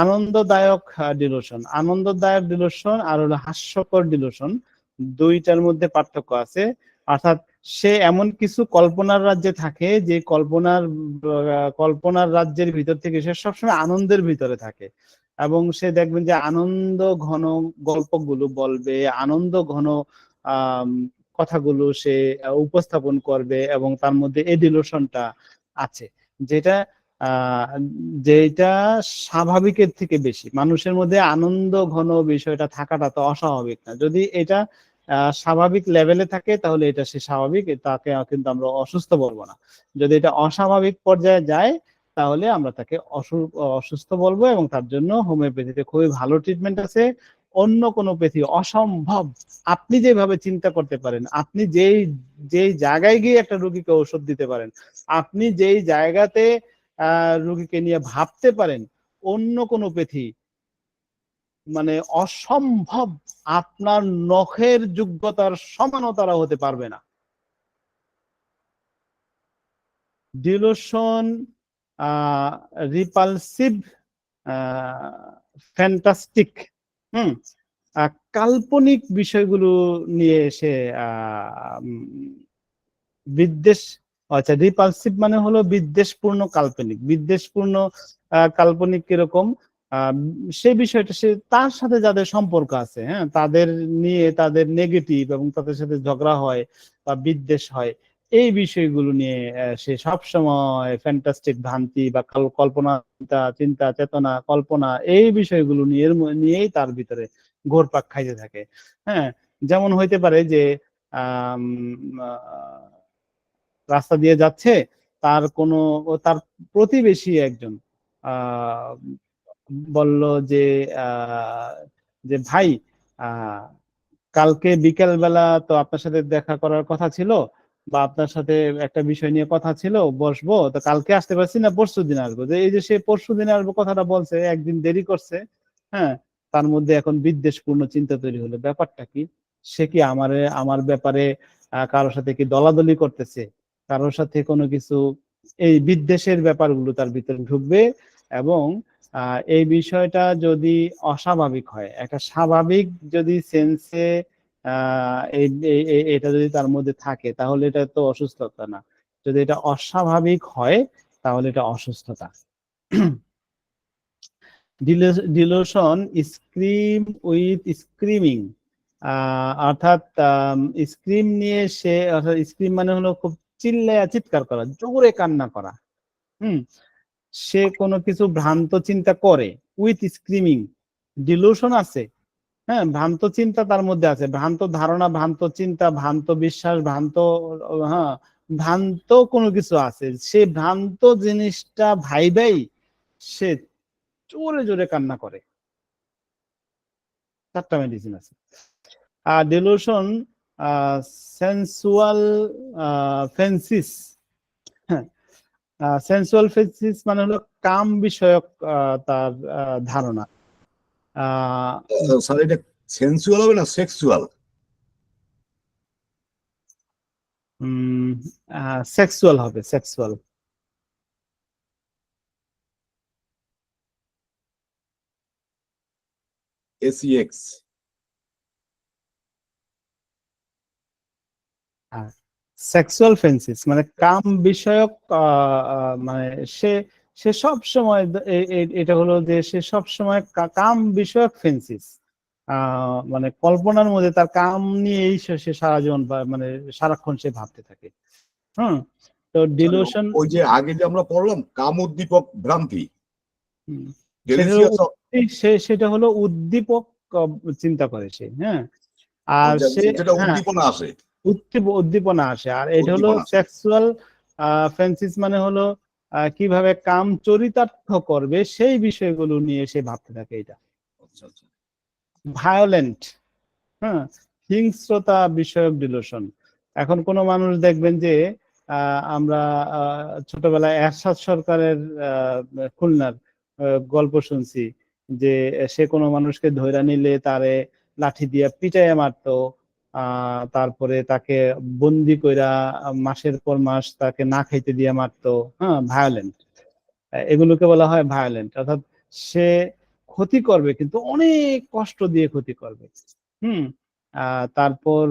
আনন্দদায়ক ডিলুশন। আনন্দদায়ক ডিলুশন আর হলো হাস্যকর ডিলুশন, দুইটার মধ্যে পার্থক্য আছে। অর্থাৎ সে এমন কিছু কল্পনার রাজ্যে থাকে, যে কল্পনার রাজ্যের ভিতর থেকে সে সবসময় আনন্দের ভিতরে থাকে, এবং সে দেখবেন যে আনন্দ ঘন গল্পগুলো বলবে, আনন্দ ঘন কথাগুলো সে উপস্থাপন করবে এবং তার মধ্যে এই ডিলুশনটা আছে, যেটা যেটা স্বাভাবিকের থেকে বেশি। মানুষের মধ্যে আনন্দ ঘন বিষয়টা থাকাটা তো অস্বাভাবিক না। যদি এটা স্বাভাবিক লেভেলে থাকে তাহলে এটা সে স্বাভাবিক, তাকে কিন্তু আমরা অসুস্থ বলবো না। যদি এটা অস্বাভাবিক পর্যায়ে যায় তাহলে আমরা তাকে অসুস্থ বলবো, এবং তার জন্য হোমিওপ্যাথিতে খুবই ভালো ট্রিটমেন্ট আছে। অন্য কোনো প্যাথি অসম্ভব আপনি যেভাবে চিন্তা করতে পারেন, আপনি যেই যেই জায়গায় গিয়ে একটা রোগীকে ঔষধ দিতে পারেন, আপনি যেই জায়গাতে রোগীকে নিয়ে ভাবতে পারেন, অন্য কোনো প্যাথি মানে অসম্ভব আপনার নখের যোগ্যতার সমানও তারা হতে পারবে না। ডিলুশন রিপালসিভ, ফ্যান্টাস্টিক, কাল্পনিক বিষয়গুলো নিয়ে এসে বিদ্বেষ, আচ্ছা রিপালসিভ মানে হলো বিদ্বেষপূর্ণ কাল্পনিক। বিদ্বেষপূর্ণ কাল্পনিক কিরকম, সেই বিষয়টা সে তার সাথে যাদের সম্পর্ক আছে, হ্যাঁ, তাদের নিয়ে তাদের নেগেটিভ এবং তাদের সাথে ঝগড়া হয় বা বিদ্বেষ হয়, এই বিষয়গুলো নিয়ে সে সবসময় ফ্যান্টাস্টিক ভ্রান্তি বা কল্পনা, চিন্তা চেতনা কল্পনা, এই বিষয়গুলো নিয়েই তার ভিতরে ঘোরপাক খাইতে থাকে। হ্যাঁ, যেমন হইতে পারে যে রাস্তা দিয়ে যাচ্ছে, তার কোনো তার প্রতিবেশী একজন বলল যে যে ভাই, কালকে বিকেল বেলা তো আপনার সাথে দেখা করার কথা ছিল, বা আপনার সাথে একটা বিষয় নিয়ে কথা ছিল, বসবো, তো কালকে আসতে পারছি না, পরশু দিন আসবো। যে এই যে সে পরশু দিনে আসবো কথাটা বলছে, একদিন দেরি করছে, হ্যাঁ, তার মধ্যে এখন বিদ্বেষপূর্ণ চিন্তা তৈরি হলো। ব্যাপারটা কি? সে কি আমার ব্যাপারে কারোর সাথে কি দলাদলি করতেছে, কারোর সাথে কোনো কিছু, এই বিদ্বেষের ব্যাপারগুলো তার ভিতরে ঢুকবে। এবং এই বিষয়টা যদি অস্বাভাবিক হয়, একটা স্বাভাবিক যদি সেন্সে এটা যদি তার মধ্যে থাকে তাহলে এটা তো অসুস্থতা না। যদি এটা অস্বাভাবিক হয় তাহলে এটা অসুস্থতা। ডিলুশন স্ক্রিম উইথ স্ক্রিমিং, অর্থাৎ স্ক্রিম নিয়ে সে, অর্থাৎ স্ক্রিম মানে হলো খুব চিল্লায়া চিৎকার করা, জোরে কান্না করা। সে কোনো কিছু ভ্রান্ত চিন্তা করে, উইথ স্ক্রিমিং ডিলুশন আছে, হ্যাঁ, ভ্রান্ত চিন্তা তার মধ্যে আছে, ভ্রান্ত ধারণা, ভ্রান্ত চিন্তা, ভ্রান্ত বিশ্বাস, ভ্রান্ত, হ্যাঁ, ভ্রান্ত কোনো কিছু আছে। সে ভ্রান্ত জিনিসটা ভাইবাই সে জোরে জোরে কান্না করে। 4টা মেডিসিন আছে। আর ডিলুশন সেন্সুয়াল ফেন্সিস, হ্যাঁ, সেন্সুয়াল ফেন্সিস মানে হলো কাম বিষয়ক তার ধারণা। স্যার এটা সেন্সুয়াল হবে না সেক্সুয়াল? সেক্সুয়াল হবে, সেক্সুয়াল। এসইএক্স। সেক্সুয়াল ফেন্সিস মানে কাম বিষয়ক, মানে সে সে সব সময় এটা হলো যে সে সব সময় কাম বিষয়ক ফেন্সিস, মানে কল্পনার মধ্যে তার কাম নিয়েই সে সারা জীবন মানে সারাক্ষণ সে ভাবতে থাকে। তো ডিলুশন, ওই যে আগে যে আমরা পড়লাম কাম উদ্দীপক ভ্রান্তি, সেটা হলো উদ্দীপক চিন্তা করে সে, হ্যাঁ, আর সে উদ্দীপনা আসে, উদ্দীপনা আসে। আর এটা হলো সেক্সুয়াল ফেন্সিস মানে হলো কিভাবে কাম চরিতার্থ করবে সেই বিষয়গুলো নিয়ে সে ভাবতে থাকে। এটা ভায়োলেন্ট, হ্যাঁ, হিংস্রতা বিষয়ক ডিলুশন। এখন কোন মানুষ দেখবেন যে আমরা ছোটবেলায় এরশাদ সরকারের খুলনার গল্প শুনছি যে সে কোনো মানুষকে ধইরা নিলে তারে লাঠি দিয়া পিটাইয়া মারতো, তারপরে তাকে বন্দি কইরা মাসের পর মাস তাকে না খাইতে দিয়ে মারতো। হ্যাঁ, ভায়োলেন্ট, এগুলোকে বলা হয় ভায়োলেন্ট। অর্থাৎ সে ক্ষতি করবে কিন্তু অনেক কষ্ট দিয়ে ক্ষতি করবে। তারপর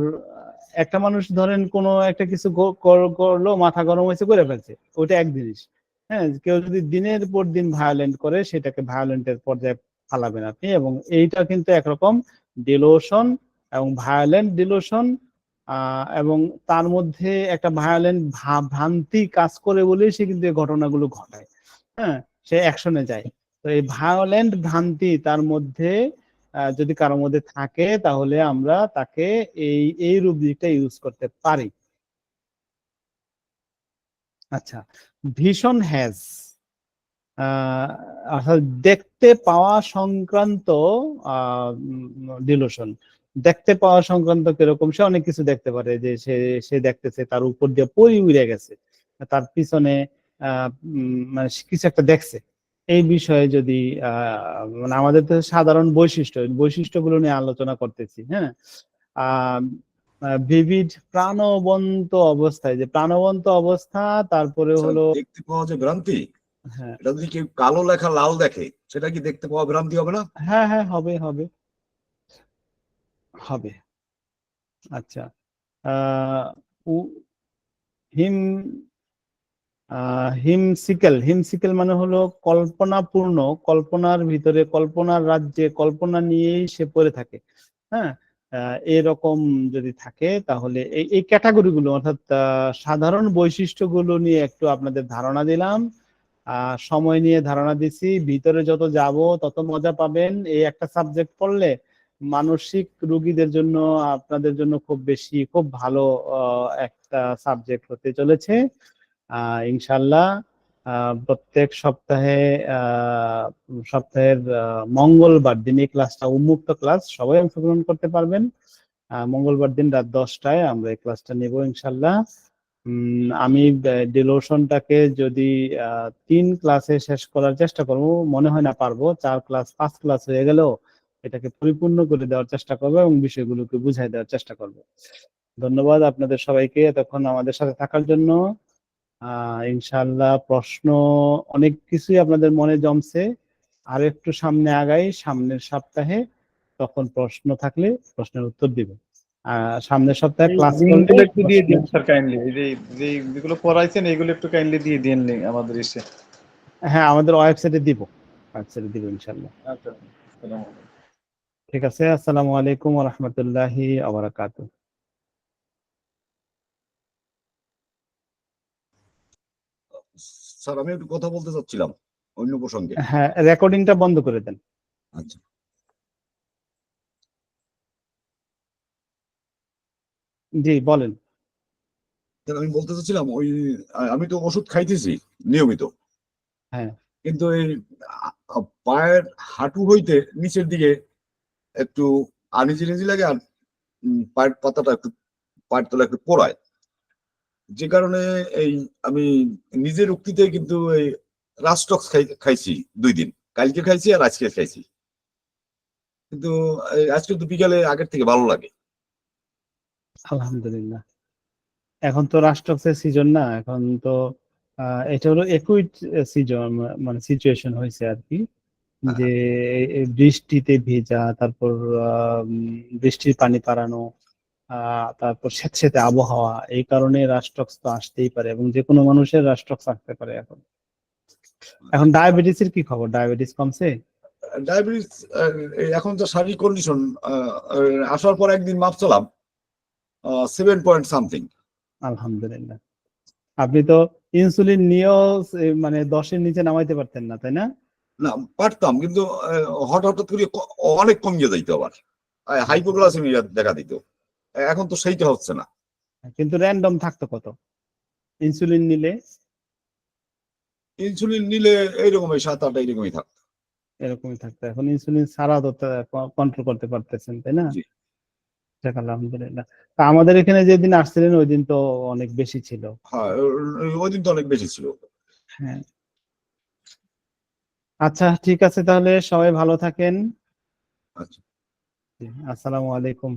একটা মানুষ ধরেন কোনো একটা কিছু করলো, মাথা গরম হয়েছে, করে ফেলছে, ওটা এক জিনিস। হ্যাঁ, কেউ যদি দিনের পর দিন ভায়োলেন্ট করে সেটাকে ভায়োলেন্টের পর্যায়ে ফালাবেন আপনি। এবং এইটা কিন্তু একরকম ডিলুশন, এবং ভায়োলেন্ট ডিলুশন এবং তার মধ্যে একটা ভায়োলেন্ট ভ্রান্তি কাজ করে বলেই সে কিন্তু এই ঘটনাগুলো ঘটায়। হ্যাঁ, সে অ্যাকশনে যায়। তো এই ভায়োলেন্ট ভ্রান্তি তার মধ্যে যদি কারোর মধ্যে থাকে, তাহলে আমরা তাকে এই রুব্রিকটা ইউজ করতে পারি। আচ্ছা, ভীষণ হ্যাজ অর্থাৎ দেখতে পাওয়া সংক্রান্ত ডিলুশন। দেখতে পাওয়া সংক্রান্ত কিরকম? সে অনেক কিছু দেখতে পারে, যে সে দেখতেছে তার উপর দিয়ে পরি উড়ে গেছে, তার পিছনে মানে কিছু একটা দেখছে। এই বিষয়ে যদি মানে আমাদের তো সাধারণ বৈশিষ্ট্যগুলো নিয়ে আলোচনা করতেছি। হ্যাঁ, ভিভিড প্রাণবন্ত অবস্থায়, যে প্রাণবন্ত অবস্থা, তারপরে স্যার, হলো দেখতে পাওয়া যে ভ্রান্তি, হ্যাঁ এটা যদি কেউ কালো লেখা লাল দেখে, সেটা কি দেখতে পাওয়া ভ্রান্তি হবে না? হ্যাঁ হ্যাঁ, হবে হবে হবে। আচ্ছা, আহ হিম হিমসিকেল মানে হলো কল্পনাপূর্ণ, কল্পনার ভিতরে, কল্পনার রাজ্যে, কল্পনা নিয়েই সে পড়ে থাকে। হ্যাঁ, এরকম যদি থাকে, তাহলে এই ক্যাটাগরিগুলো, অর্থাৎ সাধারণ বৈশিষ্ট্যগুলো নিয়ে একটু আপনাদের ধারণা দিলাম। সময় নিয়ে ধারণা দিছি। ভিতরে যত যাব তত মজা পাবেন। এই একটা সাবজেক্ট পড়লে মানসিক রোগীদের জন্য, আপনাদের জন্য খুব ভালো একটা সাবজেক্ট হতে চলেছে ইনশাল্লাহ। প্রত্যেক সপ্তাহের মঙ্গলবার দিন এই ক্লাসটা উন্মুক্ত ক্লাস, সবাই অংশগ্রহণ করতে পারবেন। মঙ্গলবার দিন রাত 10টায় আমরা এই ক্লাসটা নেব ইনশাল্লাহ। আমি ডিলোশনটাকে যদি 3 ক্লাসে শেষ করার চেষ্টা করব, মনে হয় না পারবো। 5 ক্লাস হয়ে গেলেও এটাকে পরিপূর্ণ করে দেওয়ার চেষ্টা করবো এবং বিষয়গুলোকে বুঝাই দেওয়ার চেষ্টা করব। ধন্যবাদ আপনাদের সবাইকে এতক্ষণ আমাদের সাথে থাকার জন্য। ইনশাআল্লাহ প্রশ্ন অনেক কিছুই আপনাদের মনে জমছে। আর একটু সামনে আগাই, সামনের সপ্তাহে, তখন প্রশ্ন থাকলে প্রশ্নের উত্তর দিব। সামনের সপ্তাহে ক্লাস করলে লিঙ্কগুলো একটু দিয়ে দিন স্যার কাইন্ডলি, এই যে যেগুলো পড়াইছেন এগুলো একটু কাইন্ডলি দিয়ে দিন আমাদের এসে। হ্যাঁ, আমাদের ওয়েবসাইটে দিব ইনশাআল্লাহ। আচ্ছা, আসসালামু আলাইকুম। ঠিক আছে, আসসালামু আলাইকুম ওয়া রাহমাতুল্লাহি ওয়া বারাকাতুহু। স্যার, আমি একটু কথা বলতে চাচ্ছিলাম অন্য প্রসঙ্গে। হ্যাঁ, রেকর্ডিংটা বন্ধ করে দেন। আচ্ছা জি বলেন। স্যার, আমি বলতে চাচ্ছিলাম আমি তো ওষুধ খাইতেছি নিয়মিত, হ্যাঁ কিন্তু এই পায়ের হাঁটু হইতে নিচের দিকে একটু আনিজি লাগে, আর পায়ের পাতাটা একটু, পায়ের তলা একটু পোড়ায়, যে কারণে এই আমি নিজের উক্তিতে কিন্তু এই রাস্টক্স খাইছি 2 দিন, কালকে খাইছি আর আজকে খাইছি, কিন্তু আজকে তো বিকালে আগের থেকে ভালো লাগে। আলহামদুলিল্লাহ। এখন তো রাষ্ট্রক্সের সিজন না, এখন তো এটা হলো একুইট সিজন, মানে সিচুয়েশন হয়েছে আর কি, যে এই বৃষ্টিতে ভেজা, তারপর বৃষ্টির পানি পারানো, তারপর স্যাঁতস্যাঁতে আবহাওয়া, এই কারণে রাষ্ট্রক্স তো আসতেই পারে, এবং যে কোনো মানুষের রাষ্ট্রক্স আসতে পারে। এখন ডায়াবেটিসের কি খবর? ডায়াবেটিস কমছে? ডায়াবেটিস এখন তো শারীরিক কন্ডিশন, আসার পর একদিন মাপছিলাম 7 পয়েন্ট সামথিং। আলহামদুলিল্লাহ। আপনি তো ইনসুলিন নিয়েও মানে 10-এর নিচে নামাইতে পারতেন না, তাই না? না, পারতাম, কিন্তু হঠাৎ করে অনেক কমিয়ে যাইতো, আবার হাইপোগ্লাইসেমিয়া দেখা দিত। এখন তো সেইটা হচ্ছে না। কিন্তু র্যান্ডম থাকতো কত ইনসুলিন নিলে? ইনসুলিন নিলে এইরকম 7-8 এইরকমই থাকতো। এরকমই থাকতো। এখন ইনসুলিন ছাড়া তো কন্ট্রোল করতে পারতেছেন, তাই না? জি, যাক আলহামদুলিল্লাহ। তা আমাদের এখানে যেদিন আসছিলেন ওই দিন তো অনেক বেশি ছিল। হ্যাঁ, ওই দিন তো অনেক বেশি ছিল। হ্যাঁ, আচ্ছা ঠিক আছে, তাহলে সবাই ভালো থাকেন। আচ্ছা। আসসালামু আলাইকুম।